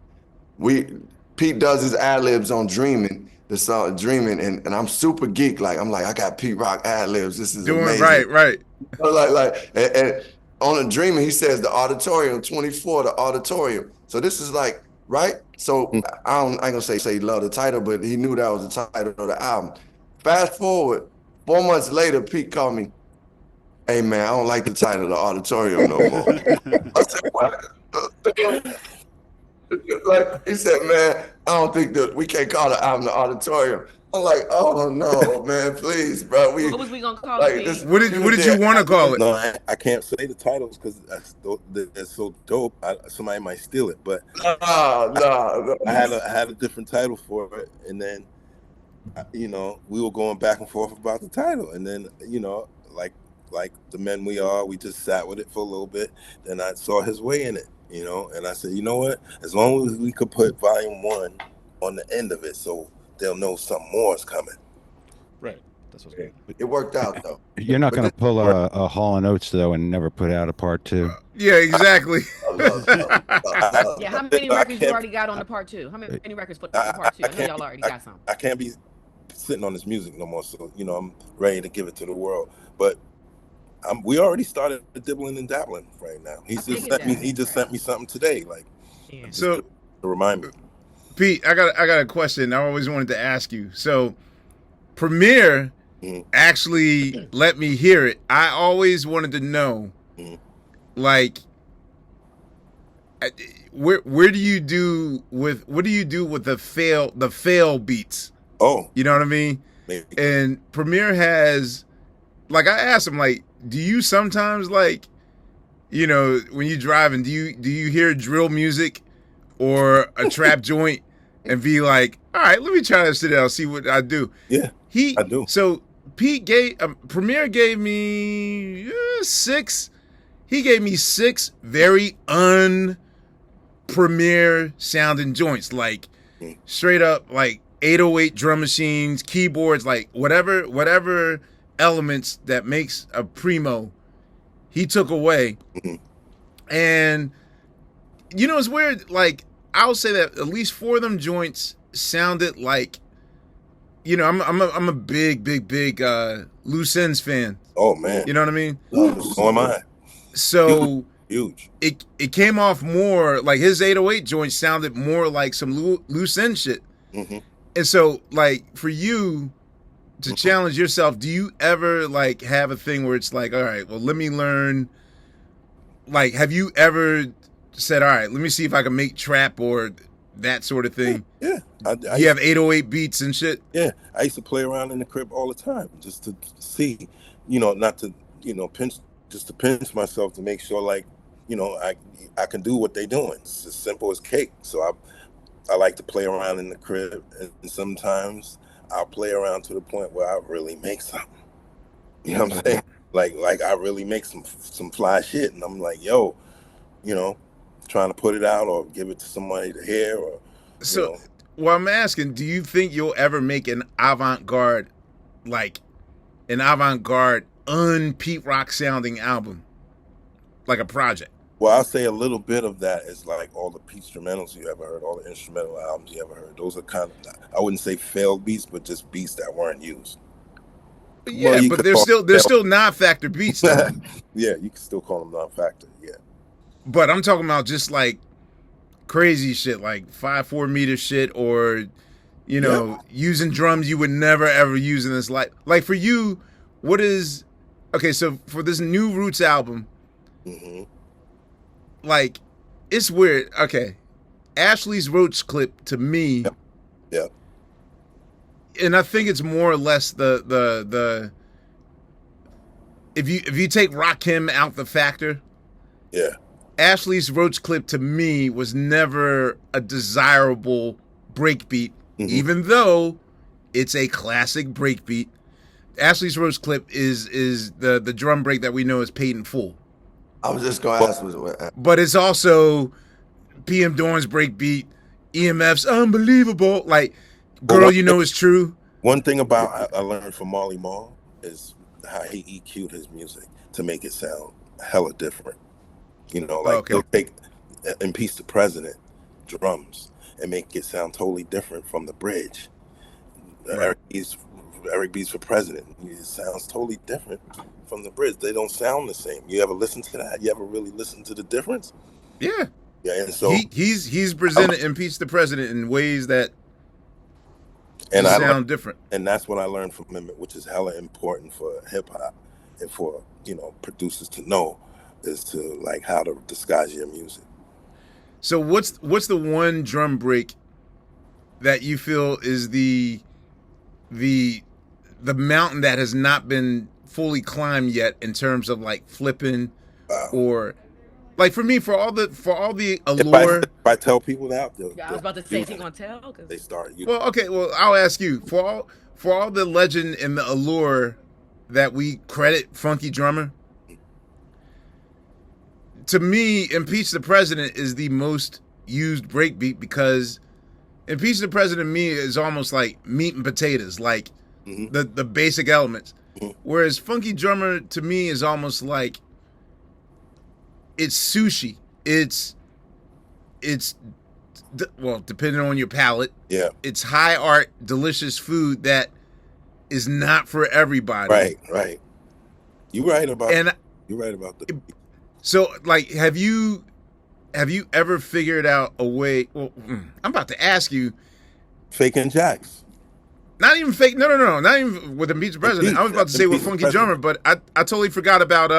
Pete does his ad-libs on Dreaming, the song Dreaming, and I'm super geek. Like, I'm like, I got Pete Rock ad-libs. This is doing amazing. Right. And on a Dreaming, he says the Auditorium 24, the Auditorium. So this is like, right? So I ain't gonna say he loved the title, but he knew that was the title of the album. Fast forward, 4 months later, Pete called me. hey man, I don't like the title of the auditorium no more. I said, what? Like he said, man, I don't think that we can't call the album the auditorium. I'm like, oh no, man, please, bro. What was we gonna call like it? this. What did you want to call it? No, I can't say the titles because that's so dope. Somebody might steal it, but No. I had a different title for it, and then you know we were going back and forth about the title, and then you know like the men we are, we just sat with it for a little bit. Then I saw his way in it, you know, and I said, you know what? As long as we could put volume 1 on the end of it, so they'll know something more is coming. Right. That's what's good. It worked out though. You're not going to pull a Hall & Oates though and never put out a part 2. Yeah, exactly. Yeah, how many records you already got on the part 2? How many records put on the part 2? I know y'all already got some. I can't be sitting on this music no more, so you know I'm ready to give it to the world. But we already started dibbling and dabbling right now. He just sent me something today, like so to remind me. Pete, I got a question. I always wanted to ask you. So Premier actually let me hear it. I always wanted to know, like, where do you do with the fail beats? Oh, you know what I mean? Maybe. And Premier has, like, I asked him, like, do you sometimes, like, you know, when you driving, do you hear drill music or a trap joint and be like, all right, let me try this shit out, see what I do? Yeah, I do. So Premier gave me 6. He gave me 6 very un-Premier sounding joints, like straight up like 808 drum machines, keyboards, like whatever elements that makes a primo, he took away. And you know, it's weird, like I'll say that at least 4 of them joints sounded like, you know, I'm a big Loose Ends fan. Oh man, you know what I mean? So am I. So huge. It came off more like his 808 joint sounded more like some loose end shit. And so, like, for you to challenge yourself, do you ever like have a thing where it's like, all right, well, let me learn? Like, have you ever said, all right, let me see if I can make trap or that sort of thing? Yeah. You have 808 beats and shit? Yeah. I used to play around in the crib all the time just to see, you know, not to, you know, pinch myself to make sure, like, you know, I can do what they doing. It's as simple as cake. So I like to play around in the crib, and sometimes I'll play around to the point where I really make something. You know what I'm saying? Like I really make some fly shit, and I'm like, yo, you know, trying to put it out or give it to somebody to hear, or so. Well, I'm asking, do you think you'll ever make an avant-garde un-Pete Rock sounding album, like a project? Well, I'll say a little bit of that is like all the instrumentals you ever heard, all the instrumental albums you ever heard. Those are kind of, I wouldn't say failed beats, but just beats that weren't used. Yeah, well, but they're still non-factor beats. Yeah, you can still call them non-factor. Yeah, but I'm talking about just like crazy shit, like 5/4 meter shit, or you know, using drums you would never ever use in this life. Like for you, what is okay? So for this new Roots album. Like, it's weird. Okay, Ashley's Roach clip to me. Yeah. And I think it's more or less the if you take Rakim out the factor. Yeah. Ashley's Roach clip to me was never a desirable breakbeat, even though it's a classic breakbeat. Ashley's Roach clip is the drum break that we know as Paid in Full. I was just going to ask. But it's also PM Dawn's breakbeat, EMF's Unbelievable. Like, Girl, You Know It's True. One thing about I learned from Marley Marl is how he EQ'd his music to make it sound hella different. You know, like he'll take In Peace the President drums and make it sound totally different from the bridge. Right. Eric B's for President. It sounds totally different from the bridge. They don't sound the same. You ever listen to that? You ever really listen to the difference? Yeah. Yeah, and so he's presented Impeach the President in ways that sound different. And that's what I learned from him, which is hella important for hip hop. and for producers to know is to like how to disguise your music. So what's the one drum break that you feel is the mountain that has not been fully climbed yet in terms of like flipping or like for me for all the allure? If I tell people that, I was about to say, is he gonna tell? Cause they start. Well, okay. Well, I'll ask you for all the legend and the allure that we credit Funky Drummer. To me, Impeach the President is the most used breakbeat because Impeach the President to me is almost like meat and potatoes, like the basic elements. Whereas Funky Drummer to me is almost like it's sushi. It's well, depending on your palate. Yeah. It's high art, delicious food that is not for everybody. Right. You're right about that. So, like, have you ever figured out a way? Well, I'm about to ask you. Faking jacks. Not even fake. No. Not even with Impeach the President. I was about to say with Funky Drummer, but I totally forgot about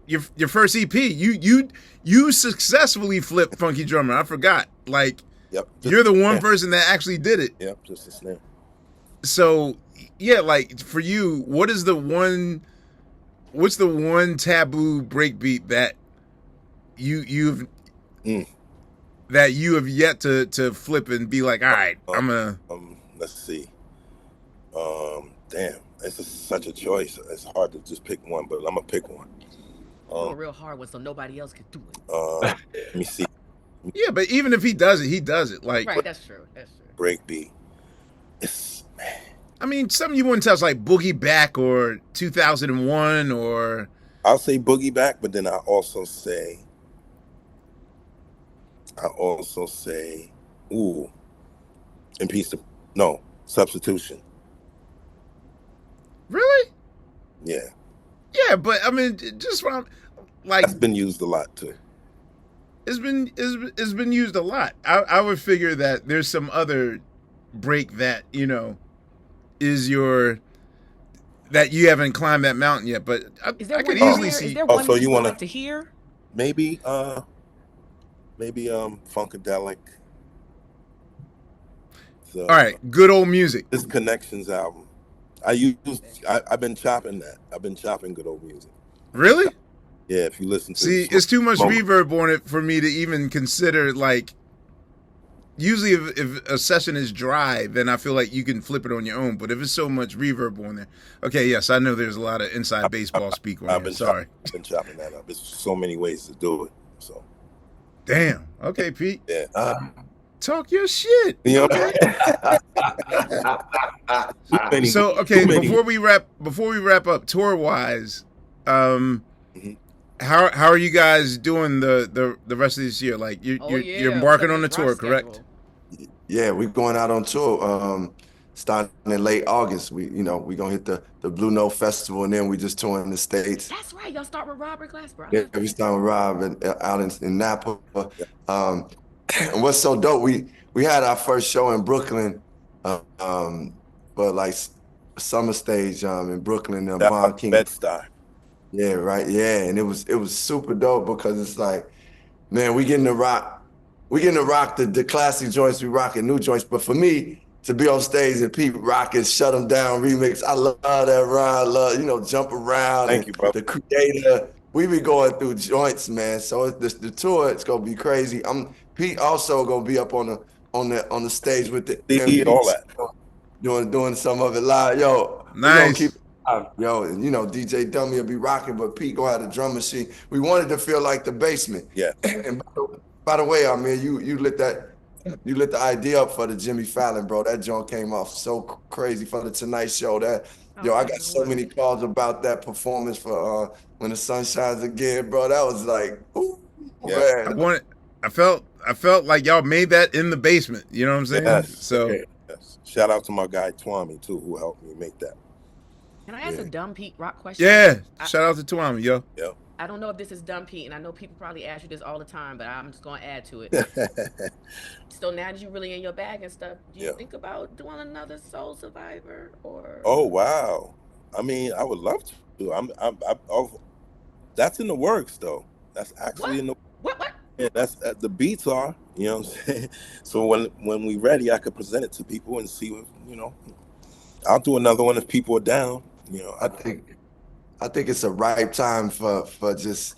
your first EP. You successfully flipped Funky Drummer. I forgot. Like, yep. You're the one person that actually did it. Yep. Just a snare. So yeah, like for you, what's the one taboo breakbeat that you have yet to flip and be like, all right, I'm gonna let's see. Damn, it's such a choice. It's hard to just pick one, but I'm gonna pick one. A real hard one, so nobody else can do it. Let me see. Yeah, but even if he does it. Like, right, that's true. Breakbeat. I mean, something you wouldn't tell us like Boogie Back or 2001 or. I'll say Boogie Back, but then I also say, Substitution. Really? Yeah. Yeah, but I mean, just from like it's been used a lot too. It's been used a lot. I would figure that there's some other break that is that you haven't climbed that mountain yet, but I could easily see. Is there one so you want like to hear? Maybe Funkadelic. So, all right, good old music. This Connections album. I've been chopping that. I've been chopping good old music. Really? Yeah, if you listen to see, it's too much reverb on it for me to even consider. Like, usually if a session is dry, then I feel like you can flip it on your own. But if it's so much reverb on there, okay, yes, I know there's a lot of inside baseball speak on there. Sorry. I've been chopping that up. There's so many ways to do it. So. Damn. Okay, Pete. Yeah. Talk your shit. Okay. So okay, before we wrap up, tour wise, how are you guys doing the rest of this year? Like you're embarking on the tour, correct? Yeah, we're going out on tour. Starting in late August. We gonna hit the Blue Note Festival, and then we just touring the States. That's right. Y'all start with Robert Glasper. Yeah, we start with Rob out in Napa. And what's so dope, we had our first show in Brooklyn, but like summer stage in Brooklyn. Von King. Bed-Stuy. Yeah, right. Yeah, and it was super dope because it's like, man, we getting to rock the classic joints, we rocking new joints. But for me to be on stage and Pete rocking Shut 'Em Down remix, I love that rhyme. Jump around. Thank you, bro. The Creator. We be going through joints, man. So the tour, it's gonna be crazy. Pete also gonna be up on the stage with the MPs, all that. Doing some of it live. Yo, nice. We gonna keep, yo, and DJ Dummy will be rocking, but Pete gonna have the drum machine. We wanted to feel like the basement. Yeah. And by the way, Ahmir, you lit the idea up for the Jimmy Fallon, bro. That joint came off so crazy for the Tonight Show. I got so many calls about that performance for When the Sun Shines Again, bro. That was like, ooh, yeah. Man. I felt like y'all made that in the basement. You know what I'm saying? Yes. So yes. Shout out to my guy Twami too, who helped me make that. Can I ask a dumb Pete rock question? Yeah. Shout out to Twami, yo. Yep. I don't know if this is dumb Pete, and I know people probably ask you this all the time, but I'm just gonna add to it. So now that you're really in your bag and stuff, do you think about doing another Soul Survivor or? Oh wow. I mean, I would love to. That's in the works, though. That's actually in the. What? Yeah, that's the beats are. You know what I'm saying? So when we ready, I could present it to people and see what I'll do another one if people are down. I think it's a ripe time for just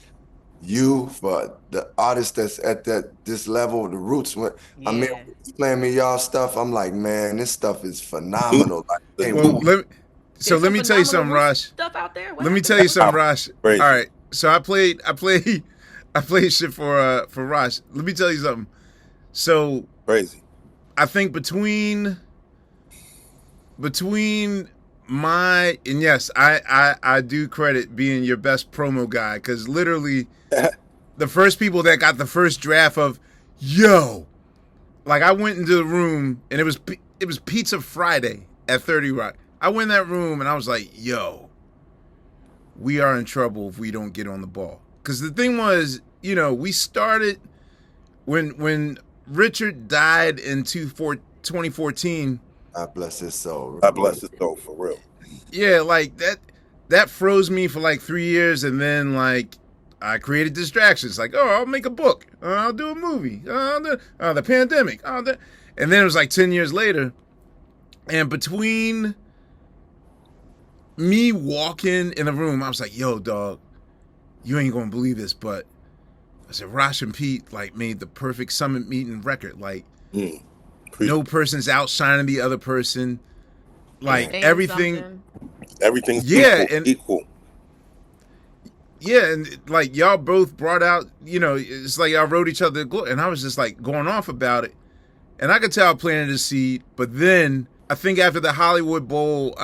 you, for the artist that's at this level, the roots. When Yeah. I mean, playing me y'all stuff, I'm like, man, this stuff is phenomenal. Like, Well, let me tell you something, Rosh. Stuff out there. Let me tell you something, Rosh. All Crazy. right, so I played shit for Rosh. Let me tell you something. So Crazy. I think between my, and yes, I do credit being your best promo guy, because literally the first people that got the first draft of yo, like I went into the room and it was Pizza Friday at 30 Rock. I went in that room and I was like, yo, we are in trouble if we don't get on the ball. Because the thing was, we started when Richard died in 2014. God bless his soul. God bless his soul, for real. Yeah, like that froze me for like 3 years, and then like I created distractions. Like, oh, I'll make a book. I'll do a movie. The pandemic. And then it was like 10 years later, and between me walking in the room, I was like, yo, dog, you ain't gonna believe this, but I said, Rosh and Pete like made the perfect summit meeting record. Like, no person's outshining the other person. Like everything's equal. Yeah, and like y'all both brought out, it's like y'all wrote each other, and I was just like going off about it, and I could tell I planted a seed. But then I think after the Hollywood Bowl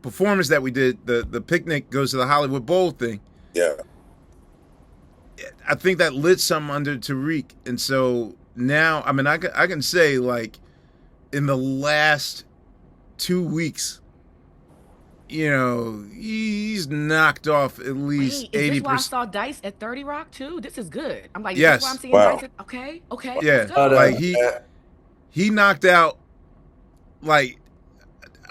performance that we did, the picnic goes to the Hollywood Bowl thing. Yeah, I think that lit something under Tariq, and so now, I mean, I can say like in the last 2 weeks, he's knocked off at least 80%. Is this why I saw Dice at 30 Rock too? This is good. I'm like, yes. This is why I'm seeing Wow. Dice at, okay. Yeah, like he knocked out, like,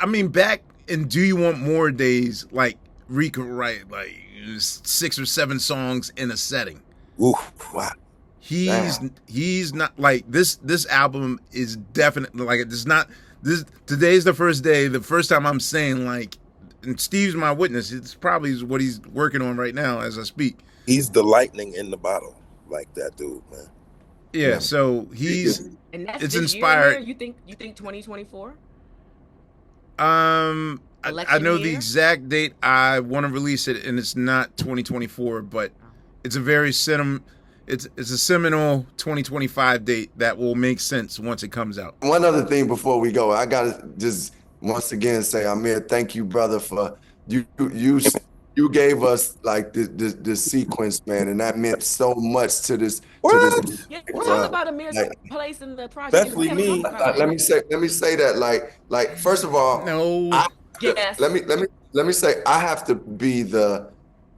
I mean, back in Do You Want More days, like Reek could write like 6 or 7 songs in a setting. Ooh, wow. He's not like this album is definitely like, it's not this. Today's the first day, the first time I'm saying like, and Steve's my witness, it's probably what he's working on right now as I speak. He's the lightning in the bottle, like that dude, man. Yeah, so he's, and that's it's this inspired. Year, you think 2024? I know the year? exact date I want to release it, and it's not 2024, but it's a very it's a seminal 2025 date that will make sense once it comes out. One other thing before we go, I gotta just once again say, Ahmir, thank you, brother, for you gave us like this sequence, man, and that meant so much to this. Yeah, talk about Ahmir's place in the project. Especially me. Let me say that, like first of all, No. Let me say I have to be the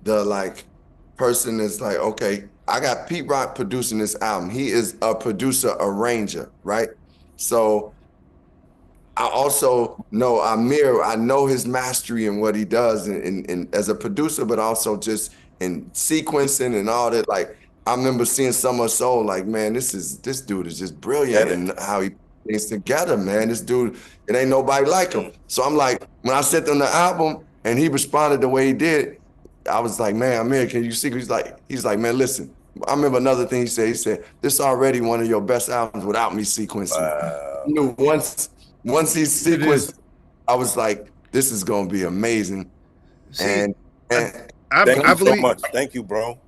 like person that's like, okay, I got Pete Rock producing this album. He is a producer, arranger, right? So I also know Ahmir. I know his mastery and what he does in as a producer, but also just in sequencing and all that. Like I remember seeing Summer Soul, like, man, this dude is just brilliant in how he things together, man. This dude, it ain't nobody like him. So I'm like, when I sent him the album and he responded the way he did, I was like, man, Ahmir, can you see? He's like, man, listen. I remember another thing he said. He said, this already one of your best albums without me sequencing. You knew once he sequenced, I was like, this is gonna be amazing. See, thank you so much. Thank you, bro.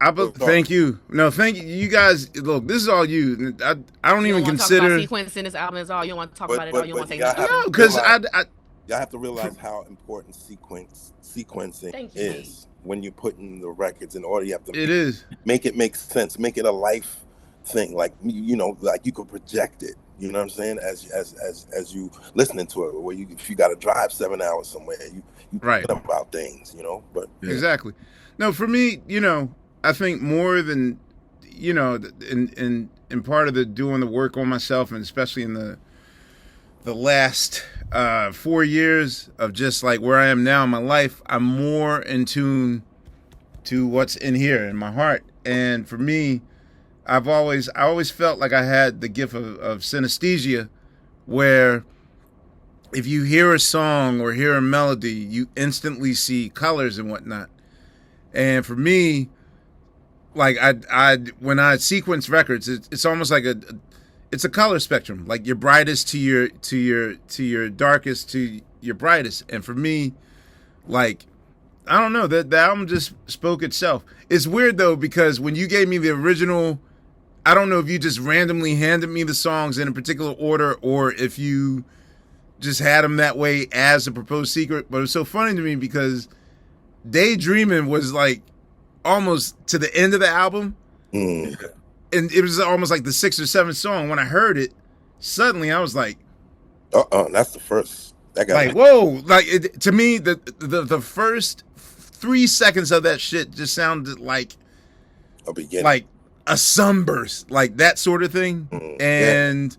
Thank you. No, thank you. You guys, look, this is all you. I don't even consider sequencing this album is all. You don't want to talk about it all. You want to say no, because y'all have to realize how important sequencing is when you're putting the records in order. You have to make it make sense, make it a life thing. Like like you could project it. You know what I'm saying? As you listening to it, where if you got to drive 7 hours somewhere, you think about things. But exactly. No, for me, I think more than, in part of the doing the work on myself, and especially in the last 4 years of just like where I am now in my life, I'm more in tune to what's in here in my heart. And for me, I always felt like I had the gift of synesthesia, where if you hear a song or hear a melody, you instantly see colors and whatnot. And for me, like I when I sequence records, it's almost like it's a color spectrum, like your brightest to your darkest to your brightest. And for me, like, I don't know, that the album just spoke itself. It's weird though, because when you gave me the original, I don't know if you just randomly handed me the songs in a particular order or if you just had them that way as a proposed secret. But it was so funny to me because Daydreaming was like almost to the end of the album. And it was almost like the 6th or 7th song. When I heard it, suddenly I was like, that's the first. That got like, whoa. Like, to me, the first 3 seconds of that shit just sounded like a beginning. Like a sunburst, like that sort of thing. And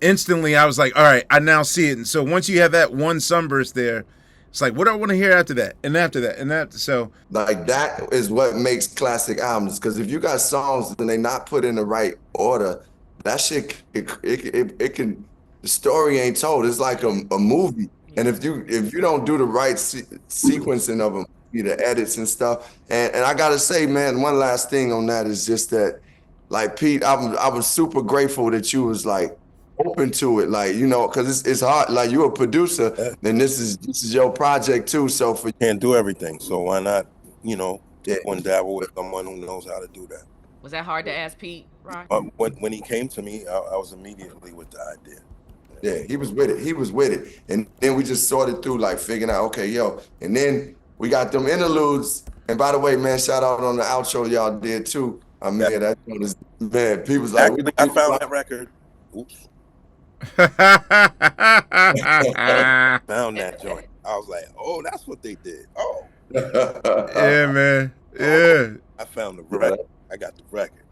instantly I was like, all right, I now see it. And so once you have that one sunburst there, it's like, what do I want to hear after that? And after that, and after, so. Like, that is what makes classic albums. Because if you got songs and they not put in the right order, that shit, it can, the story ain't told. It's like a movie. And if you don't do the right sequencing of them, the edits and stuff. And I gotta say, man, one last thing on that is just that, like, Pete, I was super grateful that you was like open to it, like, because it's hard. Like, you're a producer, and this is your project too. So for can't do everything, so why not, one dabble with someone who knows how to do that. Was that hard to ask Pete, Rock? When he came to me, I was immediately with the idea. Yeah, he was with it. And then we just sorted through, like, figuring out, okay, and then we got them interludes. And by the way, man, shout out on the outro y'all did too. I mean, that was, man, people's like, actually, I found that record. Oops. Found that joint. I was like, oh, that's what they did. Oh. Yeah, man. Yeah. I found the record. I got the record.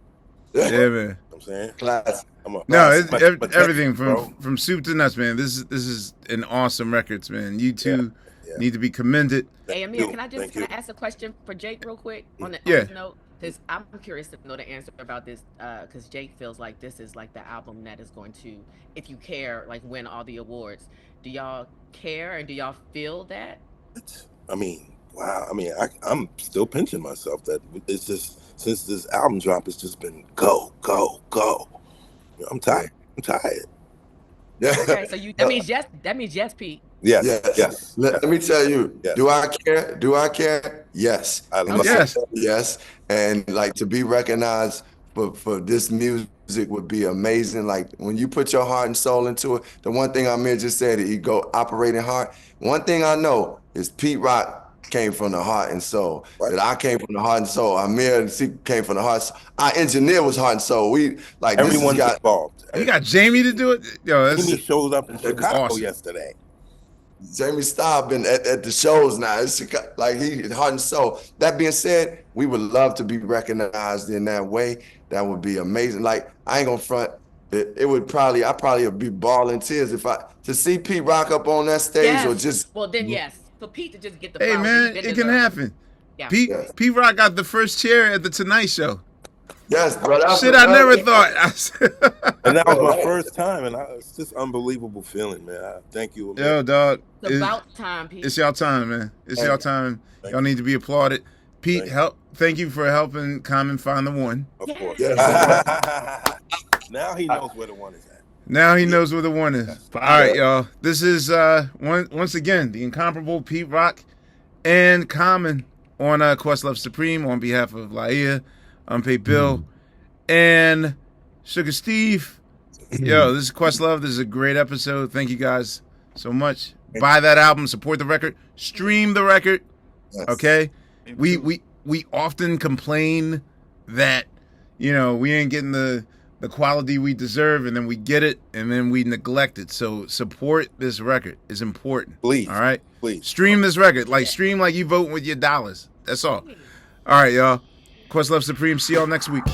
Yeah, man. You know what I'm saying? Class. It's everything from soup to nuts, man. This is an awesome records, man. You two need to be commended. Hey, Ahmir, can I ask a question for Jake real quick on this note? Because I'm curious to know the answer about this, because Jake feels like this is like the album that is going to, if you care, like, win all the awards. Do y'all care, and do y'all feel that? I mean, wow. I mean, I'm still pinching myself that it's just, since this album drop, it's just been go, go, go. I'm tired. Okay, so that means yes, Pete. Yes. Let me tell you, do I care? Yes. Yes. And, like, to be recognized for this music would be amazing. Like, when you put your heart and soul into it, the one thing Ahmir just said, he go operating heart. One thing I know is Pete Rock came from the heart and soul. Right. That I came from the heart and soul. Ahmir came from the heart. Our engineer was heart and soul. We, like, everyone's involved. You got Jamie to do it? Yo, Jamie showed up in Chicago yesterday. Jamie Staub been at the shows now. It's like, he heart and soul. That being said, we would love to be recognized in that way. That would be amazing. Like, I ain't gonna front. It would probably, I probably would be bawling tears if to see Pete Rock up on that stage or just. Well, then yes, for Pete to just get the. Hey, man, it can happen. Yeah. Pete Rock got the first chair at the Tonight Show. Yes, bro. Shit, I never thought. And that was my first time, and it's just unbelievable feeling, man. Thank you, man. Yo, dog. It's about time, Pete. It's y'all time, man. It's y'all time. Y'all need to be applauded. Pete, thank you for helping Common find the one. Of course. Yes. Now he knows where the one is at. Now he knows where the one is. All right, y'all. This is once again the incomparable Pete Rock and Common on Questlove Supreme on behalf of Laia, Unpaid Bill, and Sugar Steve. Yo, this is Questlove. This is a great episode. Thank you guys so much. Buy that album, support the record, stream the record. Okay? We often complain that, we ain't getting the quality we deserve, and then we get it, and then we neglect it. So support this record. It's important. Please. All right? Please. Stream this record. Like, stream like you voting with your dollars. That's all. All right, y'all. Questlove Supreme. See y'all next week.